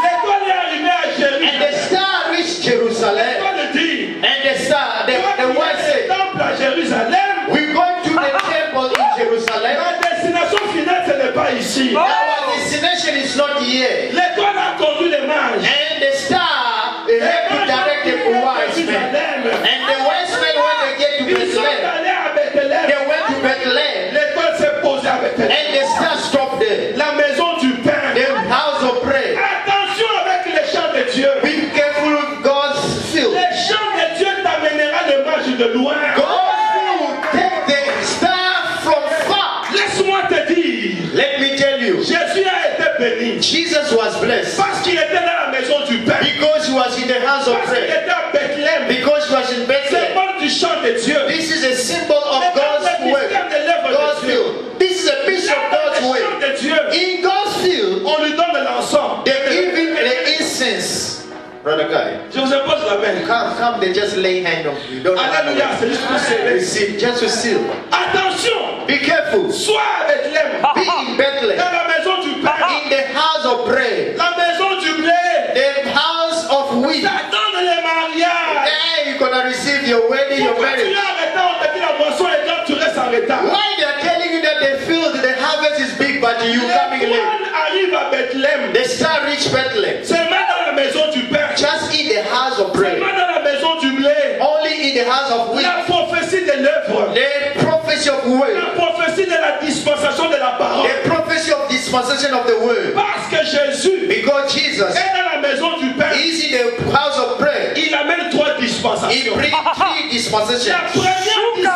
L'étoile est arrivée à and Jérusalem. the star reached Jerusalem. L'étoile dit, And the star, the toi word qui es said, temple à Jérusalem, we're going to the temple in Jerusalem. la destination finale, ce n'est pas ici. Our destination is not here. L'étoile a conduit les mages. And the star helped to direct the wise men. And the wise men, when they get to Ils sont Bethlehem, allés à Bethléem. they went to Bethlehem. L'étoile s'est posée à Bethléem. And the star stopped there. La maison du pain. The house of prayer. Attention avec les champs de Dieu. Be careful of God's field. Les champs de Dieu t'amènera le mage de loin. God's field take the star from far. Laisse-moi te dire, Let me tell you, Jésus a été béni Jesus was blessed parce qu'il était dans la maison du pain. because he was in the house of Parce qu'il prayer. était à Bethléem. Because he was in C'est Bethlehem. pas du champ de Dieu. This is a symbol of God's work. God's field. This is a piece of God's Dans le way. champ de Dieu, In God's field, on lui donne de l'encens. they give him the incense. Brother Guy, Je vous impose la main. come, they just lay hand on you. Don't Alléluia, c'est juste pour sceller. receive, just to seal. Attention, Be careful. sois à Bethléem, Be in Bethlehem. dans la maison du pain, In the house of prayer. la maison du blé, The house of wheat. ça donne les mariages. There you're gonna receive your wedding, your Pourquoi tu es marriage. en retard? On te dit la moisson est grande, tu restes en retard. Why they are telling you that the field, the harvest is big, but you coming late? L'étoile arrive à Bethléem, The star reached Bethlehem. seulement dans la maison du pain, Just in the house of prayer. seulement dans la maison du blé. Only in the house of wheat. La prophétie de l'œuvre The prophecy prophecy of word. La prophétie de la dispensation de la parole. The prophecy of dispensation of the word. Parce que Jésus Because Jesus est dans la maison du Père. is in the house of prayer. Il amène 3 He dispensations. brings 3 dispensations. La première dispensation,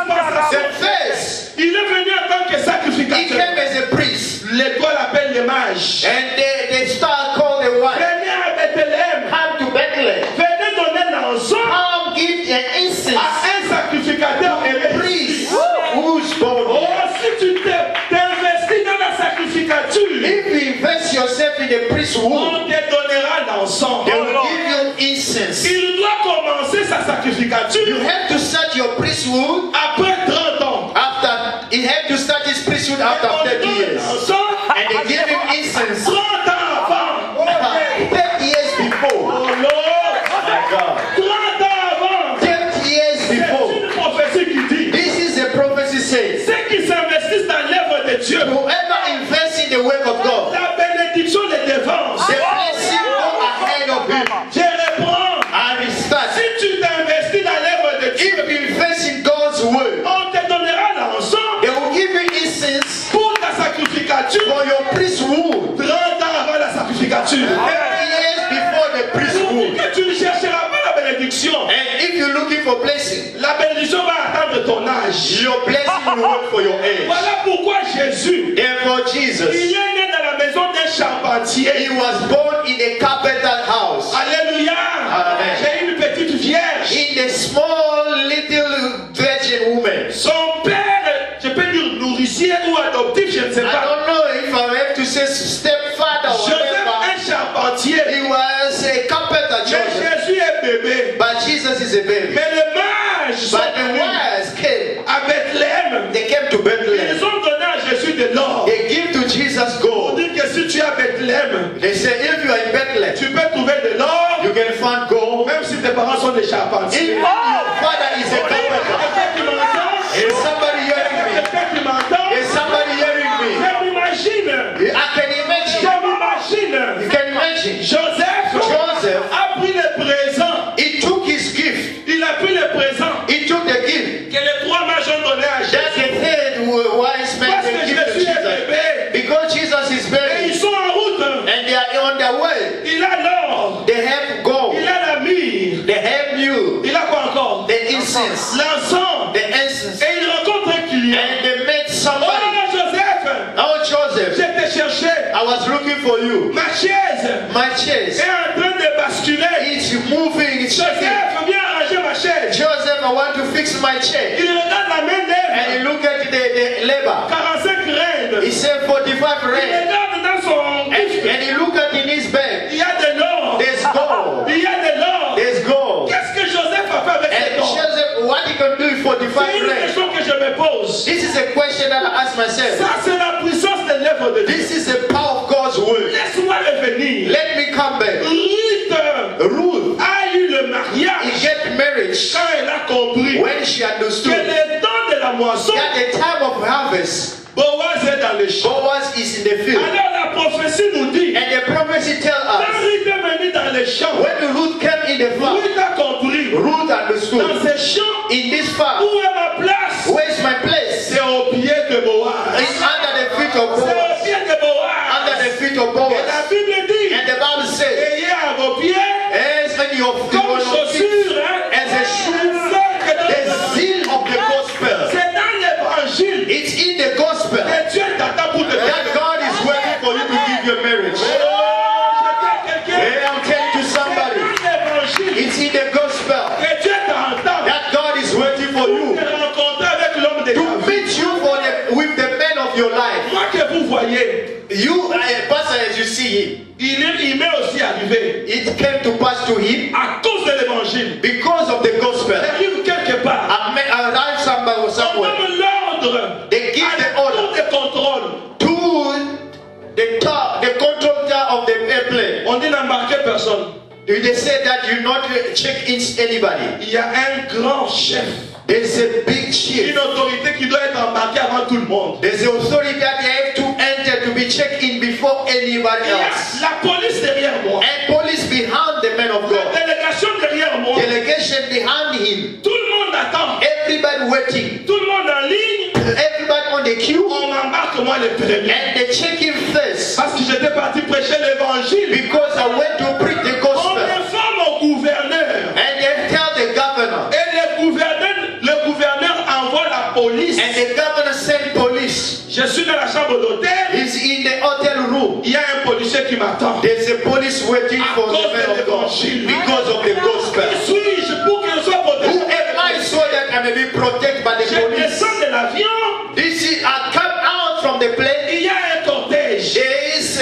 The first, il est venu en tant que he sacrificateur. came as a priest. L'étoile appelle les mages. And the star called the wife. Venez à Bethléem. Come to Bethlehem. Venez donner l'encens Come give an à incense. un sacrificateur. A priest who's born. Oh, si tu t'investis dans la sacrificature, If you invest yourself in the priesthood, on te donnera l'encens. they will give you incense. Il doit commencer sa You sacrificature have to start your priesthood après 30 ans. after. He had to start his priesthood after On 30 donne years. l'encens And they give him incense 30 ans avant. 30 years before. Oh Lord, My God. 30 ans avant. 30 years C'est before. une prophétie qui dit, This is the prophecy says. ceux qui s'investissent dans l'œuvre de Dieu, Whoever invests in the work of God, la bénédiction les dévance. the blessing go ahead of him. Je reprends. And he starts. Si tu t'investis dans l'œuvre de Dieu, If you invest in God's word, on te donnera l'encens they will give you incense pour ta sacrificature for your priesthood. 30 ans avant la sacrificature. 30 years before the Pour priesthood. que tu ne chercheras pas la bénédiction. And if you're looking for blessing, La bénédiction va attendre ton âge. your blessing will work for your age. Voilà pourquoi Jésus, Therefore, il Jesus, est né dans la maison d'un charpentier. he was born in a carpenter's house. Alléluia. Amen. J'ai une petite vierge. In a small little virgin woman. Son père, je peux dire nourricier ou adoptif, je ne sais I pas. don't know if I have to say stepfather or Joseph, whatever. un charpentier. He was a carpenter, Mais Joseph. Jésus est bébé. But Jesus is a baby. Mais les mages sont But the venus wise came. à Bethléem. They came to Ils Bethlehem. ont donné à Jésus de l'or. They give to Jesus Pour gold. dire que si tu es à Bethléem, They say if you are in Bethlehem, tu peux trouver de l'or, you can find gold. même si tes parents sont des charpentiers. If your father is a carpenter, Quelqu'un qui m'entend? is somebody hearing me? Quelqu'un qui m'entend? Is somebody hearing me? Je m'imagine. I can imagine. Je m'imagine. You can imagine. Joseph a pris le présent. He took his gift. Il a pris le présent He took the gift. que les 3 mages ont donné à That Jésus. the third wise man Parce they que give to Jésus est Jesus. bébé. Because Jesus is Et baby. ils sont en route. And they are on their way. Il a l'or. They have gold. Il a la myrrhe. They have you. Il a quoi encore? The incense. L'encens. The incense. Et il rencontre un client. And they met Oh somebody. Joseph, Oh, Joseph, je t'ai cherché. I was looking for you. Ma chaise My chaise. est en train de basculer. It's moving. It's shaking. Joseph, viens arranger ma chaise. Joseph, I want to fix my chair. Il regarde la main And he d'Ève. looked at the labor. 45 graines. He said 45 Il rand. regarde dans son gifle. And he looked at in his bag. Il y a de l'or. There's gold. Il y a de l'or. There's gold. Qu'est-ce que Joseph a fait avec And cet or? Joseph, what he can do with C'est 45 une rand? question que je me pose. This is a question that I ask myself. Ça, c'est la puissance de l'œuvre de Dieu. This is the power of God's word. Laisse-moi revenir. Let me come back. Ruth, A eu le he mariage get marriage quand elle a compris when she que understood le temps de la moisson, that the time of harvest, Boaz est dans le champ. Boaz is in the field. Alors la prophétie nous dit, And the prophecy tells quand us, Ruth est venue dans le champ, when Ruth came in the farm, Ruth a compris, Ruth dans understood, ce champ, in this farm, où est ma place? where's my place? C'est au pied de Boaz. It's under the feet of C'est au Boaz. pied de Boaz. Under the feet of Et la Boaz. Bible dit, And the Bible says, ayez à vos pieds as in your feet, comme chaussures, hein, as a shoe, the the seal of the gospel. C'est dans l'évangile It's in the gospel que Dieu t'attend pour te that God is waiting for you to give your marriage. Hey, I'm telling to somebody, it's in the gospel que Dieu t'entend that God is waiting for you te rencontrer avec l'homme de ta to vie. meet you with the man of your life. Moi que vous voyez, You, pastor, as you see him, il m'est aussi arrivé it came to pass to him à cause de l'évangile. because of the gospel. J'arrive quelque part. Arrive somebody or On somewhere donne l'ordre They give à the la order. tour de contrôle. to the control tower of the airplane. On dit n'embarquer personne. They say that you not check in anybody. Il y a un grand chef, There's a big chief. une autorité qui doit être embarquée avant tout le monde. There's an authority that they have to enter to be checked in before anybody Il y else. a la police derrière moi, And police behind the man of la God. délégation derrière moi. Delegation behind him. Tout le monde attend. Everybody waiting. Tout le monde en ligne. everybody on the queue. On m'embarque moi le premier. And they check him first. Parce que j'étais parti prêcher l'évangile. Because I went to preach the On gospel. informe au gouverneur. And they tell the governor. Et le gouverneur envoie la police. And the governor sent police. Je suis dans la chambre d'hôtel. He's in the hotel room. Il y a un policier qui m'attend. There's a police waiting for the man of God because of the gospel. Qui suis-je pour que je sois protégé? Who am I so that I may be protected by the Je police? descends de l'avion. This is I come out from the plane. Il y a un cortège. There is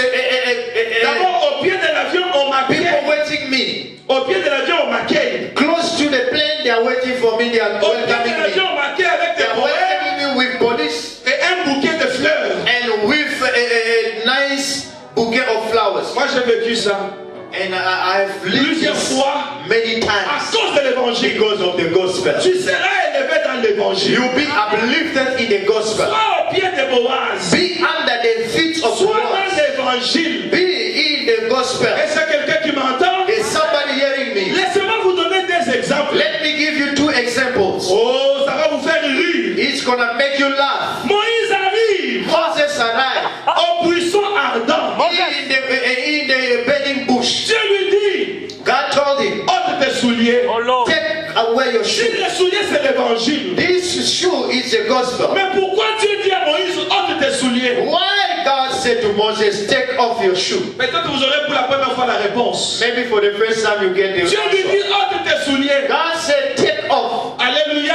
D'abord, au pied de l'avion, on m'accueille. people waiting me. Au pied de l'avion, on m'accueille. Close to the plane, they are waiting for me. They are Au pied de welcoming l'avion, me. on m'accueille avec They des are poèmes welcoming me with police et un bouquet de fleurs. and with a nice bouquet of flowers. Moi, j'ai vécu ça. And I've lived Plusieurs this fois many à times cause de l'évangile. because of the gospel. Tu seras élevé dans l'évangile. You'll be uplifted in the gospel. Soit au pied de Boaz. Be under the feet of Soit God. dans l'évangile. Be in the gospel. Et c'est quelqu'un qui m'entend. Is somebody hearing me? Laissez-moi vous donner des exemples. Let me give you two examples. Oh, ça va vous faire rire. It's gonna make you laugh. Moïse arrive Moses arrived au buisson ardent. in the burning bush. Dieu lui dit, God told him, ôte tes souliers. take away your Si shoe. les souliers c'est l'évangile. This shoe is the gospel. Mais pourquoi Dieu dit à Moïse, ôte tes souliers? Why God said to Moses, take off your shoe? Peut-être vous aurez pour la première fois la réponse. Maybe for the first time you get the Dieu lui answer. dit, ôte tes souliers. God said, take off. Alléluia.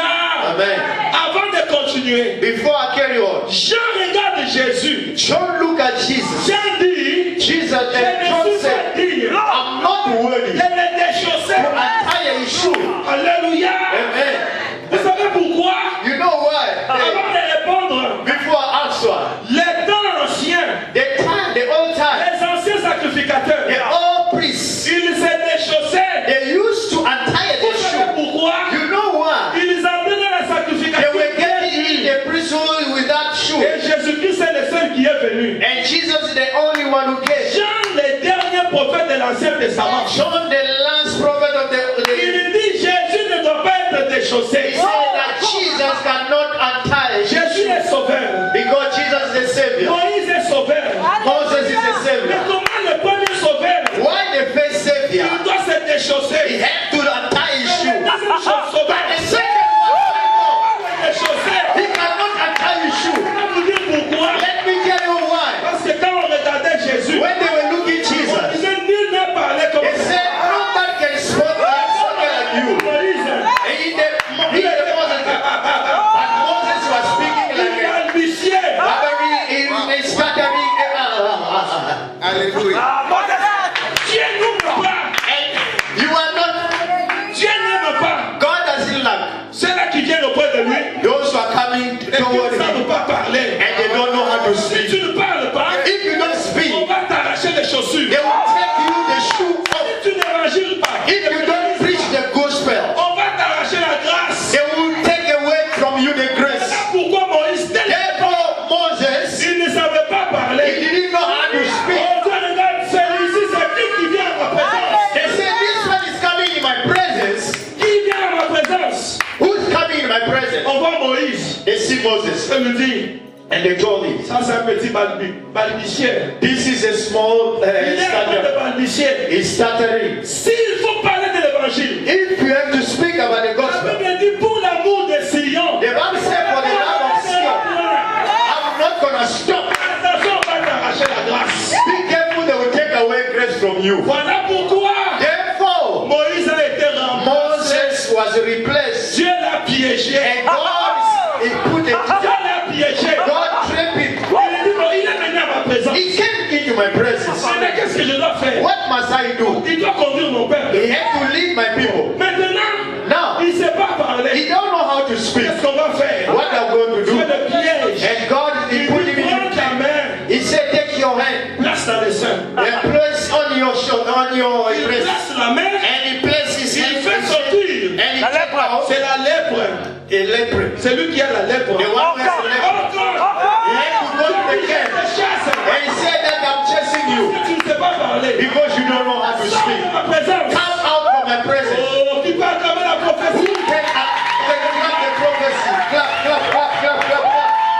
Amen. Avant de continuer, Before I carry on, Jean regarde Jésus. John look at Jesus. Jean dit, Jesus je and John ne suis said, pas digne I'm not worthy de to me déchausser. untie his shoe. Alléluia. Amen. Vous savez pourquoi? You know why? Avant de répondre, Before I answer, les temps anciens, the old time, les anciens sacrificateurs, the old priests, ils se déchaussaient. they used to untie Vous the savez shoe. pourquoi? You know why? Ils amenaient la They sacrification. were getting in the priesthood without shoe. Et Jésus-Christ est le seul qui est venu. And Jesus is the only one who came. Jean, le dernier prophète de l'Ancien Testament, John, the last prophet of the il dit Jésus ne doit pas être he déchaussé. said that Jesus cannot untie his Jésus shoe est sauveur. because Jesus is the Savior. Moïse est sauveur. Moses is the Mais Savior. comment le premier sauveur, Why the first Savior? il doit se He déchausser? had to untie his Le shoe. deuxième sauveur, But the second one, déchaussé. he cannot untie his shoe. Je vais vous dire pourquoi. Let me tell you why. Parce que quand on regardait Jésus, When they were looking at on Jesus, disait nul n'a parlé comme they ça. said, nobody can speak like you. Moïse, And in the Moses, but Moses was speaking il like a balbutiait. very stuttering. Alléluia. Dieu n'ouvre pas. You are not. Dieu n'aime pas. God doesn't like Ceux-là qui viennent auprès de lui those who are coming et qui toward ne savent him pas parler. and they don't know how to Si speak. tu ne parles pas, If you don't speak, on va t'arracher les chaussures. they will take you the shoe off. Si tu n'évangiles pas, If you don't preach the gospel, on va t'arracher la grâce. they will take away from you the grace. Voilà pourquoi Moïse, Therefore, Moses, il ne savait pas he parler. didn't know how to speak. Oh Dieu, regarde, celui-ci, c'est qui vient à ma présence? They said, this one is coming in my presence. Qui vient à ma présence? Who's coming in my presence? On voit Moïse. They see Moses. Je lui dis, And they told him, ça c'est un petit balbutier. this is a small Il est en train de stutter. balbutier. He's stuttering. S'il faut parler de l'évangile, If you have to speak about the la gospel, Bible dit pour l'amour de Sion. the Bible said for the love of Sion, I'm not going to stop. Attention, on va t'arracher la grâce. Be careful, they will take away grace from you. Voilà pourquoi Therefore, Moïse a été remplacé. Moses was replaced. Dieu l'a piégé. And God, he put Dieu it, l'a piégé. God trapped him. Il dit, bon, il est venu à ma présence. He came into my presence. Mais qu'est-ce que je dois faire? What must I do? Il doit conduire mon peuple. He had to lead my people. Maintenant, Now, il ne sait pas he parler. don't know how to speak. Qu'est-ce qu'on va faire? What are we going to Tu es do? le piège. And God, he Il put dit, him in. prends ta main, He said, take your hand place dans les seins. and place on your shoulder, on your Il breast. place la main, And he placed his il hand fait and sortir. he took out C'est la lèpre. a leper. C'est lui qui a la lèpre. The one who has a leper. He had to go to the camp. And he said that I'm chasing you Tu ne sais pas parler. because you don't know how to Sors speak. de ma présence. Come out from my presence. Oh, qui peut acclamer la prophétie? Who can clap the prophecy? Clap, clap, clap, clap, clap, clap.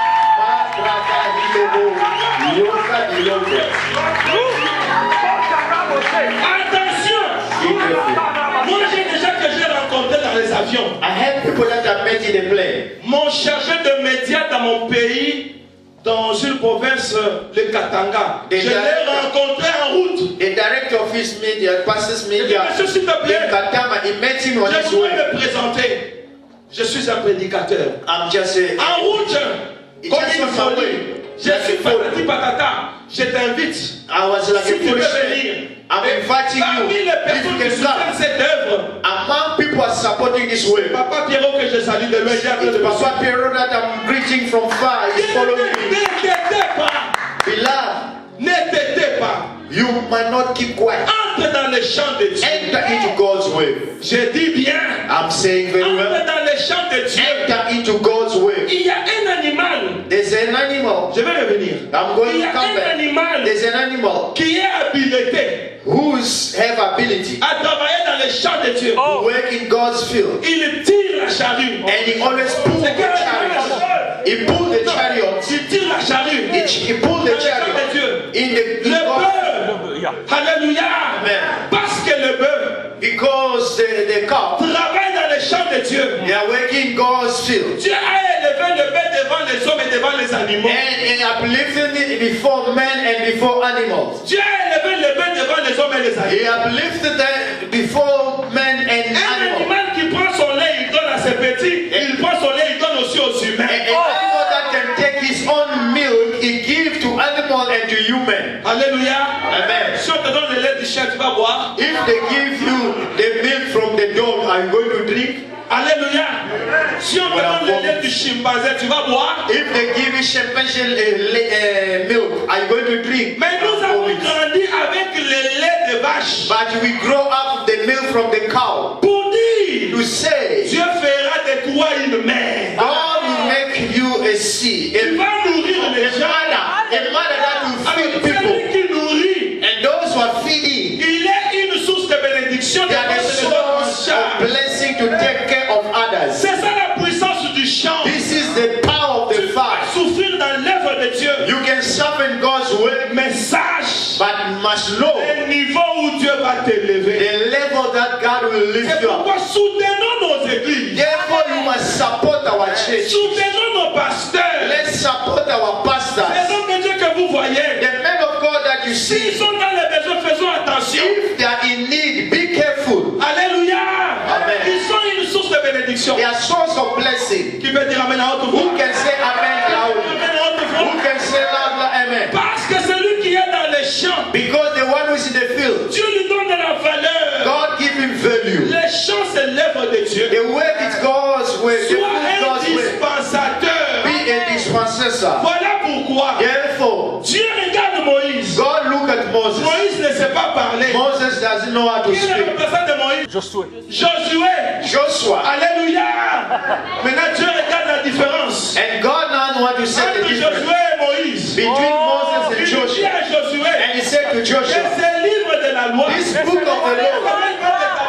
met people that are met in the plane. Mon chargé de médias dans mon pays, dans une province, le Katanga, je l'ai rencontré en route. The director of his media, passes media, Monsieur, s'il te plaît, in Katama, he met him on je his voudrais way. me présenter. Je suis un prédicateur. I'm just a, En route, comme une folie. Je suis patati patata. Je t'invite. I was like Si a tu veux foolish venir. man. I'm inviting Parmi you. les If personnes you qui can soutiennent come. cette œuvre, Among people are supporting this way. Papa Pierrot que je salue de loin, il est en train de It's me Papa Pierrot that I'm greeting from far. He's following me. Ne t'étais pas. Beloved, Ne t'étais pas. you might not keep quiet. Entre dans le champ de Dieu. Enter into God's way. Je dis bien. I'm saying very Entre well. dans le champ de Dieu. Enter into God's way. Il y a un animal. There's an animal. Je vais revenir. I'm going Il y to a come un back. animal There's an animal qui est habilité who's have ability à travailler dans le champ de Dieu. to work in God's field. Il tire la charrue. And he always pulls the chariot. He pulls the chariot. Il tire la charrue. He pulls the chariot in the in Le God's bœuf. Alléluia. Amen. Parce que le bœuf because the cow, travaille dans le champ de Dieu. they are working God's field. Dieu a élevé le bœuf devant les hommes et devant les animaux. And uplifting it before men and before animals. Dieu a élevé le bœuf devant les hommes et les animaux. He uplifted them before men and Un animals. animal qui prend son lait, il donne à ses petits. Il prend son lait, il donne aussi aux humains. An animal that can take his own milk, he gives to animal and to human. Alléluia. Amen. Si on te donne le lait du chien, tu vas boire. If they give you the milk from the dog, are you going to drink? Alléluia. Si on te donne le lait du chimpanzé, tu vas boire. If they give you champagne milk, are you going to drink? Mais nous avons grandi avec le lait de vache. But we grow up the milk from the cow. Pour dire, To say, Dieu fera de toi une mère. God will make you a seed, Tu vas nourrir les gens. a mother that will feed Alors, people. celui qui nourrit, And those who are feeding, il est une source de bénédiction. they are the source of blessing to take care of others. C'est ça la puissance du champ. This is the power of Tu the vas fire. souffrir dans l'œuvre de Dieu. You can suffer in God's way, Mais sache but you must know le niveau où Dieu va t'élever. the level that God will lift C'est you up. pourquoi soutenons nos églises. Therefore, you must support our church. Soutenons nos pasteurs. Let's support our Les pastors. hommes de Dieu que vous voyez. The men of God that you S'ils see, sont dans les besoins, faisons attention. if they are in need, be careful. Alléluia. Amen. Ils sont une source de bénédiction. They are source of blessing. Qui peut dire Amen à haute voix? Who can say amen loudly? Amen à haute Who voix. can say loudly amen? Parce que celui qui est dans les champs, Because the one who is in the field, Dieu lui donne de la valeur. God give him value. Les champs, c'est l'œuvre de Dieu. The work is God's way. The Sois food is un God's way. dispensateur. Be a dispensator. Voilà pourquoi Therefore, Dieu regarde Moïse. God look at Moses. Moïse ne sait pas parler. Moses doesn't know how to Qui est le speak. représentant de Moïse? Josué. Josué. Joshua. Alléluia. Maintenant, Dieu regarde la différence And God now know how to set the entre difference Josué et Moïse. between Moses and Il dit Joshua. à Josué And he said to que Joshua, ces livres de la loi this book of the law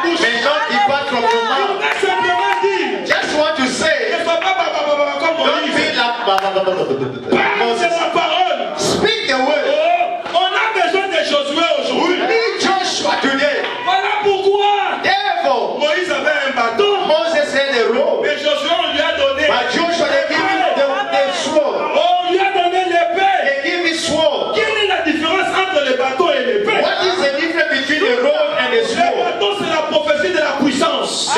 may not depart from your il mouth. va simplement dire Just want to ne say, sois pas comme don't Moïse. be like Parle Moses. de ma parole. Speak the word. Oh, on a besoin de Josué We aujourd'hui. need Joshua today. Voilà pourquoi Therefore, Moïse avait un bâton, Moses had a robe. mais Josué on lui a donné. But Joshua, they give him the sword. On lui a donné l'épée. They give him sword. Quelle est la différence entre le bâton et l'épée? What is the difference between the rod and the Le sword? bâton c'est la prophétie de la puissance.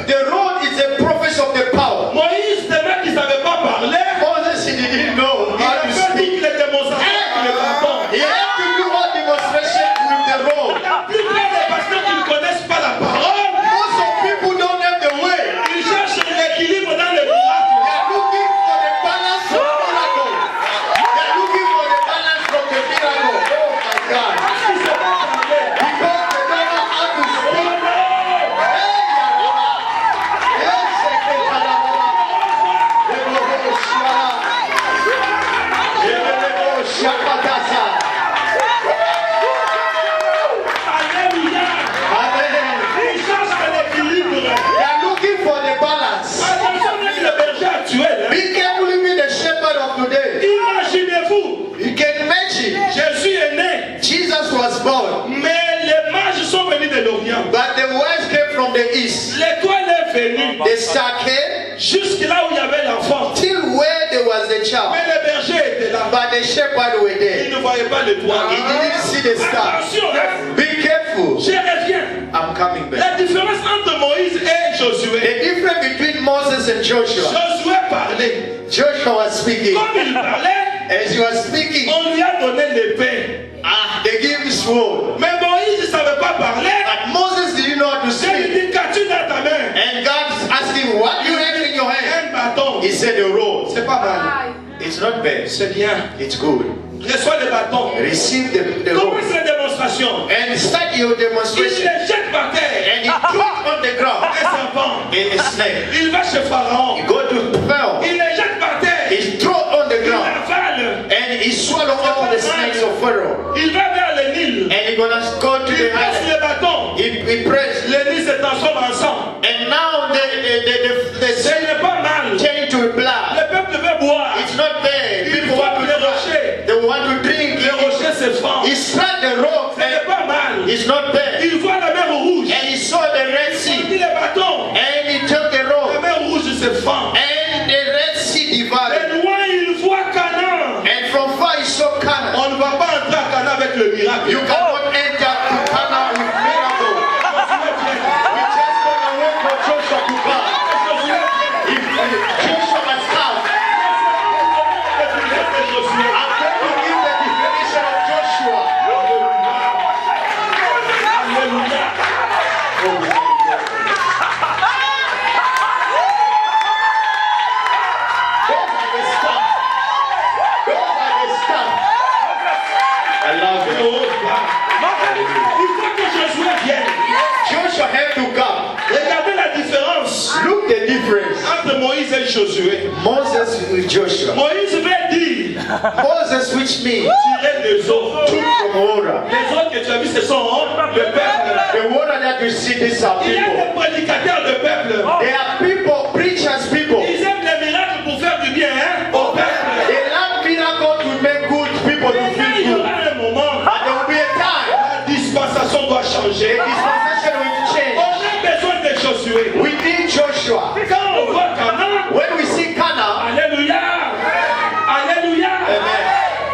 The rod is the prophecy of the power. Moïse, le mec qui ne savait pas parler, Moses, he didn't know. jusque là où il y avait l'enfant. till where there was the child. Mais le berger était là. But the shepherd were Il there. ne voyait pas l'étoile. He didn't see the star. Attention, hein. Be careful. Je reviens. I'm coming back. La différence entre Moïse et Josué. The difference between Moses and Joshua. Josué parlait. Joshua was speaking. Comme il parlait, As he was speaking, on lui a donné l'épée. they gave him sword. Mais Moïse ne savait pas parler. But Moses didn't know how to Dieu lui speak. dit, qu'as-tu dans ta main? And God asked him, what do you have in your hand? Un bâton. He said, the rod. C'est pas mal. It's not bad. C'est bien. It's good. Reçois le bâton. Receive the Commence rod. la démonstration. And start your Il demonstration. les jette par terre. And he threw it on the ground. Un serpent. A snake. Il va chez Pharaon. He go to Pharaoh. Il les jette par terre. He threw it on the Il ground. avale. And he swallowed all the snakes of Pharaoh. Il va vers le Nil. And he gonna go to Il the passe island. le bâton. He pressed. Le Nil se transforme en sang. And now the Ce n'est pas mal. change to blood. Le peuple veut boire. It's not bad. Il People faut want to les drink. rochers. They want to drink. Les rochers se fendent. He struck the rock Ce n'est and pas mal. it's not bad. Il voit la mer rouge. And he saw the Red Il Sea. dit le bâton. And he took the La rock. mer rouge se fend. And the Red Sea divided. Et loin, il voit Canaan. And from far he saw Canaan. On ne va pas entrer à Canaan avec le miracle. You cannot enter to Canaan with miracle. We just gonna wait for Joshua to come. If Joshua must come, I'm going to give the definition of Joshua. Those are the stuff. Those are the stuff. I love it. Il faut que Josué vienne. Joshua had to come. Regardez la différence Look the difference. entre Moïse et Josué. Moses with Joshua. Moïse veut dire Moses, which means tirer les eaux. took from water. Les eaux que tu as vues, ce sont le peuple. The water that you see, these are Il y a people. des prédicateurs de peuple. They are people, preachers, people. Ils aiment les miracles pour faire du bien hein, au peuple. They love miracle to make good people to Mais il y feel good. aura un moment, But there will be a time. la dispensation doit changer. The dispensation will On change. a besoin de Josué. We need Joshua. Quand on voit Canaan, When we see Canaan, alléluia, alléluia, amen,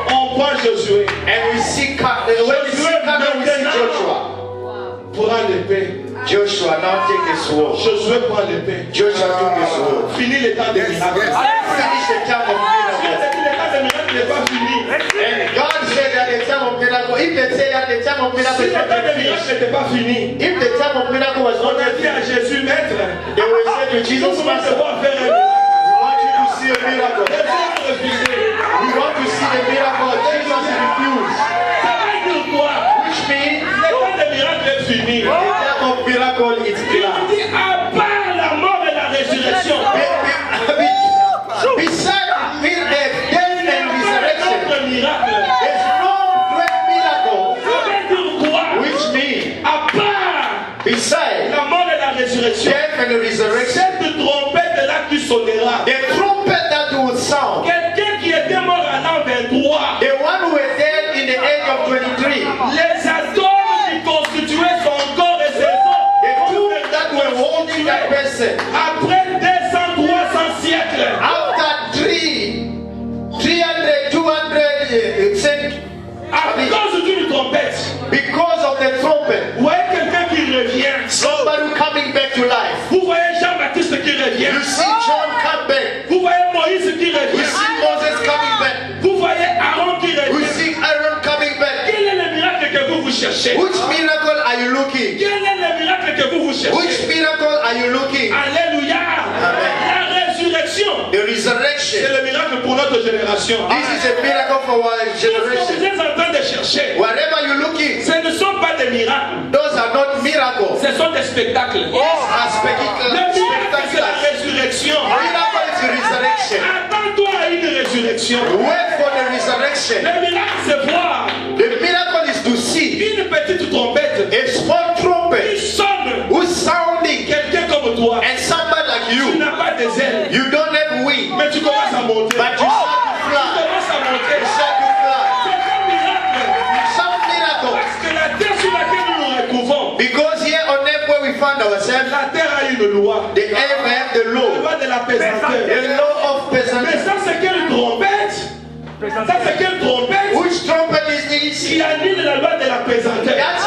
on voit Josué. and we see when we see Canaan, we see Joshua. Prends l'épée. Joshua now take the sword. Josué prend l'épée. Joshua took the sword. Fini le temps des miracles. Finish the time of Dieu miracle. a dit le temps des miracles n'est pas fini. And God said that the time of miracle, if they say that the time of Si miracle le is not temps des finished, miracles n'était pas fini, if the time of miracle was on not a dit à finished, Jésus, maître, they will say to nous Jesus, voulons te Master, voir faire un we miracle. want you to see a miracle. Les autres ont refusé. We want to see the miracle. Jesus refused. Ça veut dire quoi? Which means Le temps des miracles est fini. the time of miracle is Il clear. dit à part la mort et la résurrection. Beside death and resurrection, Notre miracle. there's no great miracle. Ça veut dire quoi? Which means À part beside la mort et la résurrection, death and resurrection, cette trompette là qui sonnera. the trumpet that will sound. Quelqu'un qui était mort à l'an 23, The one who was dead in the age of 23, les atomes qui constituaient son corps et ses the os, two that were holding that person, après 200, 300 siècles, after 300, 200 centuries, à cause d'une trompette, because of the trumpet, vous voyez quelqu'un qui revient. somebody coming back to life. Vous voyez Jean-Baptiste qui revient. You see John come back. Vous voyez Moïse qui We revient. see Moses coming back. Vous voyez Aaron qui We revient. see Aaron coming back. Quel est le miracle que vous cherchez? Which miracle are you looking? Quel est le miracle que vous Which cherchez? miracle are you looking? Alléluia. Amen. La résurrection. The resurrection. C'est le miracle pour notre génération. This is a miracle for our Tout ce que vous generation. êtes en train de chercher, Wherever you're looking, ce ne sont pas des miracles. those are not miracles. Ce sont des spectacles. These are Le miracle, c'est la spectacular. résurrection. Miracle is resurrection. Attends-toi à une résurrection. Wait for the resurrection. Le miracle, c'est voir The miracle is to see une petite trompette a small qui trumpet sonne. who's sounding, Quelqu'un comme toi. and somebody like Tu you. n'as pas des ailes, You don't have wings, mais tu commences à monter. but you start to Tu fly. commences à monter. You start to fly. C'est un miracle. Some miracle. Parce que la terre sur laquelle nous nous retrouvons, Because here on earth where we found understand ourselves. La terre a une loi. The earth have the La law. loi de la pesanteur. The law of Mais peasantry. ça, c'est quelle trompette? Ça, c'est quelle trompette Which trumpet is this? qui annule la loi de la pesanteur? That's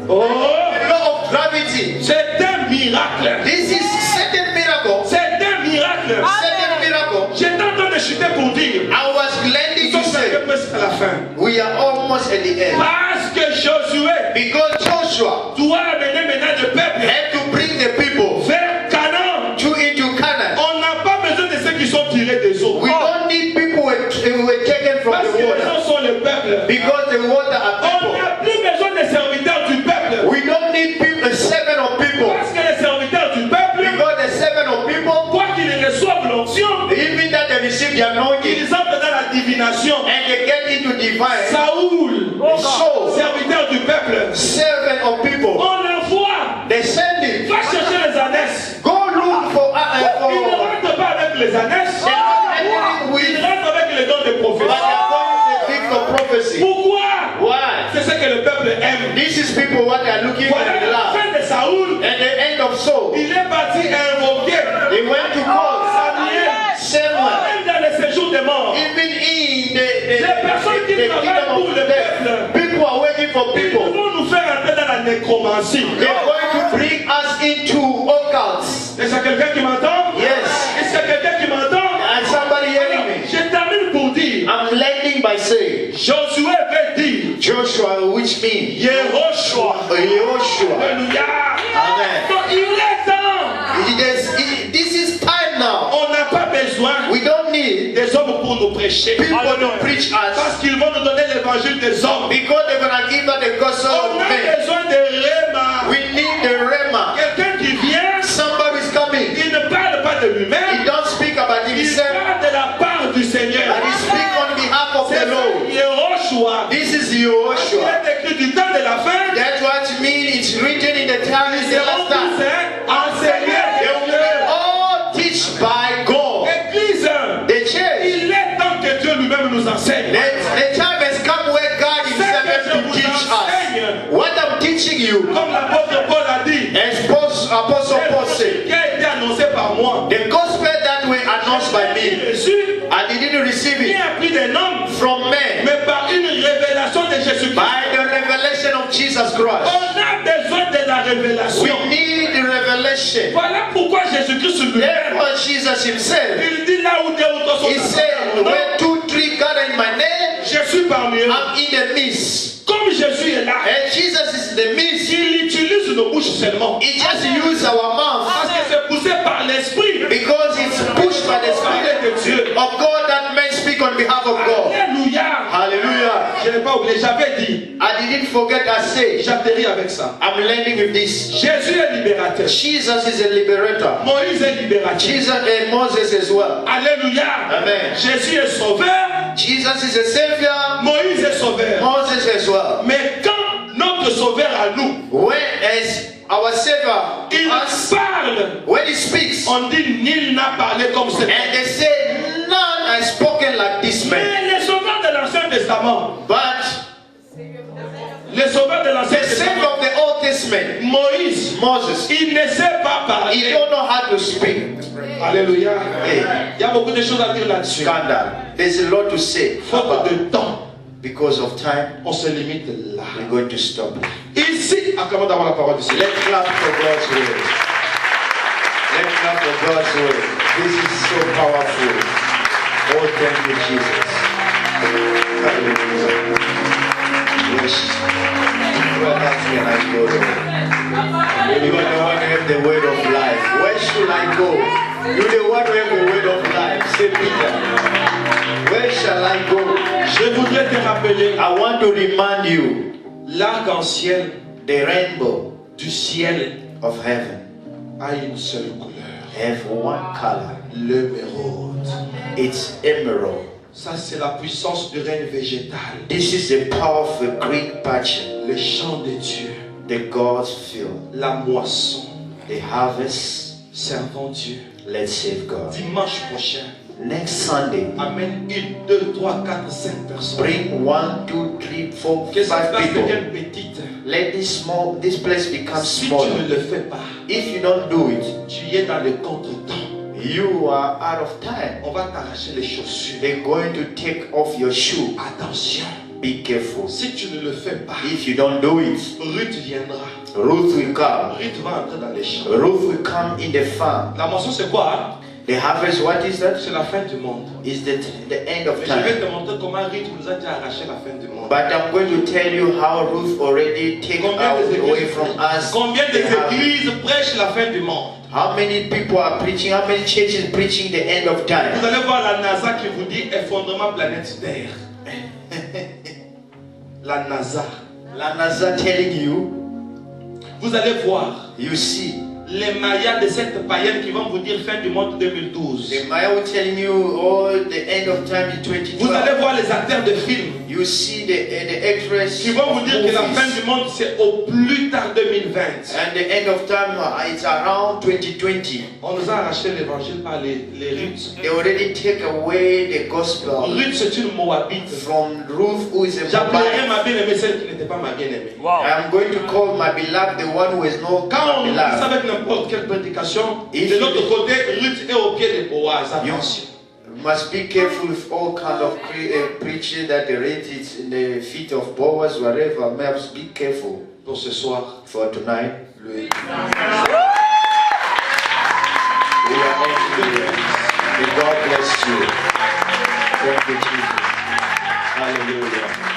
Oh, the law of gravity. c'est un miracle. This is certain miracle. C'est un miracle. Certain miracle. J'étais en train de chuter pour dire. I was Nous lending sommes to say presque à la fin. we are almost at the end. Parce que Josué Because Joshua doit amener maintenant le peuple had to bring the people vers Canaan. into Canaan. On n'a pas besoin de ceux qui sont tirés des eaux. We don't need people who were taken from Parce the que les water. gens sont le peuple. Because the water are On people. n'a plus besoin des serviteurs du peuple. We don't need people, a servant of people. Parce que les serviteurs du peuple, Because the servant of people, quoi qu'ils reçoivent l'onction, even that they receive the anointing ils entrent dans la divination. and they get into divine, Saoul, so serviteur du peuple, servant of people, on l'envoie. they send it. Va chercher les ânesses. Go look for Il ne rentre pas avec les ânesses. they're not entering Il with, rentre avec les dons de but prophétie. they're going with the gift of prophecy. Pourquoi? Why? C'est ce que le peuple aime. This is people what they are looking for Voilà in la love. fin de Saoul. At the end of Saul, Il est parti invoquer they went to call Samuel. Samuel. Même dans le séjour des morts. Even in Les personnes qui the travaillent kingdom pour of le death, peuple, people are waiting for ils people. vont nous faire entrer dans la nécromancie. They're going to bring us into occults. Est-ce qu'il y a quelqu'un qui m'entend? Yes. Est-ce qu'il y a quelqu'un qui m'entend? And somebody hearing me. Je termine pour dire, I'm landing by saying Josué veut dire, Joshua, which means Yehoshua. Joshua. Alléluia. Amen. Donc il est temps. This is time now. On n'a pas besoin We don't need des hommes pour nous prêcher. people to preach us Parce qu'ils vont nous donner l'évangile des hommes. because they're gonna give us the gospel On of a men. besoin de Réma. We need the Rema. Quelqu'un qui vient, Somebody's coming. il ne parle pas de He lui-même, don't speak about il himself, parle de la part du Seigneur. but he speak on behalf of C'est the Lord. Yehoshua. This is Il Joshua. est écrit du temps de la fin. That's what it means. It's written in the time Ils in the seront last time. tous enseignés They de will be Dieu. all teach by God. Église, The church. il est temps que Dieu lui-même nous enseigne. The time has come where God Himself has to teach us. What I'm teaching you, Comme l'apôtre Paul a dit, as Apostle Paul said, qui a été annoncé par moi, the gospel that were announced by me, reçu, I didn't receive qui it a pris des noms, from men, mais par une révélation de Jésus-Christ. by the revelation of Jesus Christ. On a besoin de la révélation. We need the revelation. Voilà pourquoi Jésus-Christ lui-même, Therefore, Jesus Himself, il dit là où deux ou trois sont He said, assemblés, when 2, 3 gather in my name, je suis parmi eux. I'm in the midst. Comme Jésus est là, And Jesus is in the midst. il utilise nos bouches seulement. He just used our mouth Parce que c'est poussé par l'Esprit because it's pushed by the Spirit de Dieu. of God that men speak on behalf of God. Alléluia. Hallelujah. Je n'ai pas oublié, j'avais dit, I didn't forget I said, j'atterris avec ça. I'm landing with this. Jésus est libérateur. Jesus is a liberator. Moïse est libérateur. Jesus and Moses as well. Alléluia. Amen. Jésus est sauveur. Jesus is a savior. Moïse est sauveur. Moses as well. Mais quand notre sauveur à nous, When as our savior, il us, parle, when he speaks, on dit nul n'a parlé comme cet homme. and they say none has spoken like this man. Mais les sauveurs de l'Ancien Testament, But les sauveurs de l'Ancien the savior Testament, of the Old Testament, Moïse, Moses, il ne sait pas he parler. don't know how to speak. Alléluia. Hey, Il y a beaucoup de choses à dire là-dessus. scandal. There's a lot to say. Faute About. de temps, Because of time, on se limite là. we're going to stop. Ici, acclamons d'abord la parole du Seigneur. Let's clap for God's word. Let's clap for God's word. This is so powerful. Oh, thank you, Jesus. Hallelujah. Yes. Where else can I go? You are the one who have the word of life. Where should I go? You're the one who have the word of life. Say, Peter, where shall I go? Je voudrais te rappeler I want to remind you l'arc-en-ciel the rainbow du ciel of heaven a une seule couleur, have one color. l'émeraude. It's emerald. Ça, c'est la puissance du règne végétal, This is the power of a Greek passion. le chant de Dieu, The God's field. la moisson. The harvest. Servons Dieu. Let's save God. Dimanche prochain, next Sunday, amène 1, 2, 3, 4, 5 personnes. bring 1, 2, 3, 4, Que cette 5 place people. devienne petite. Let this place become Si tu smaller. ne le fais pas, If you don't do it, tu es dans le contretemps. you are out of time. On va t'arracher les chaussures. They're going to take off your shoe. Attention. Be careful. Si tu ne le fais pas, If you don't do it, Ruth viendra. Ruth will come. Ruth va entrer dans les champs. Ruth will come in the farm. La moisson c'est quoi hein? The harvest, what is that? C'est la fin du monde. Is the end of Mais je vais time. te montrer comment Ruth nous a déjà arraché la fin du monde. But I'm going to tell you how Ruth already take away from us. Combien the harvest. d'églises prêchent la fin du monde? How many people are preaching? How many churches preaching the end of Vous time? allez voir la NASA qui vous dit effondrement planète Terre. La NASA. La NASA telling you, Vous allez voir you see. les Mayas de cette païenne qui vont vous dire fin du monde 2012. The Maya will telling you, oh, the end of time in Vous allez 2012. voir les acteurs de films You see the extras. qui vont vous dire que la fin movies. du monde c'est au plus tard 2020. And the end of time, it's around 2020. On nous a arraché l'évangile par les Ruth. They already take away the gospel Ruth c'est une Moabite. from Ruth, who is a J'appellerai Moabite. ma bien-aimée celle qui n'était pas ma bien-aimée. I'm going to call my beloved the one who is not Quand on my nous dit ça beloved. avec n'importe quelle prédication, If de you- l'autre côté, Ruth est au pied de Boaz. You Attention. must be careful with all kind of preaching that they read it in the feet of Boaz, whatever. Must be careful Pour ce soir, for tonight. le... We are all here. May God bless you. Thank you, Jesus. Alléluia.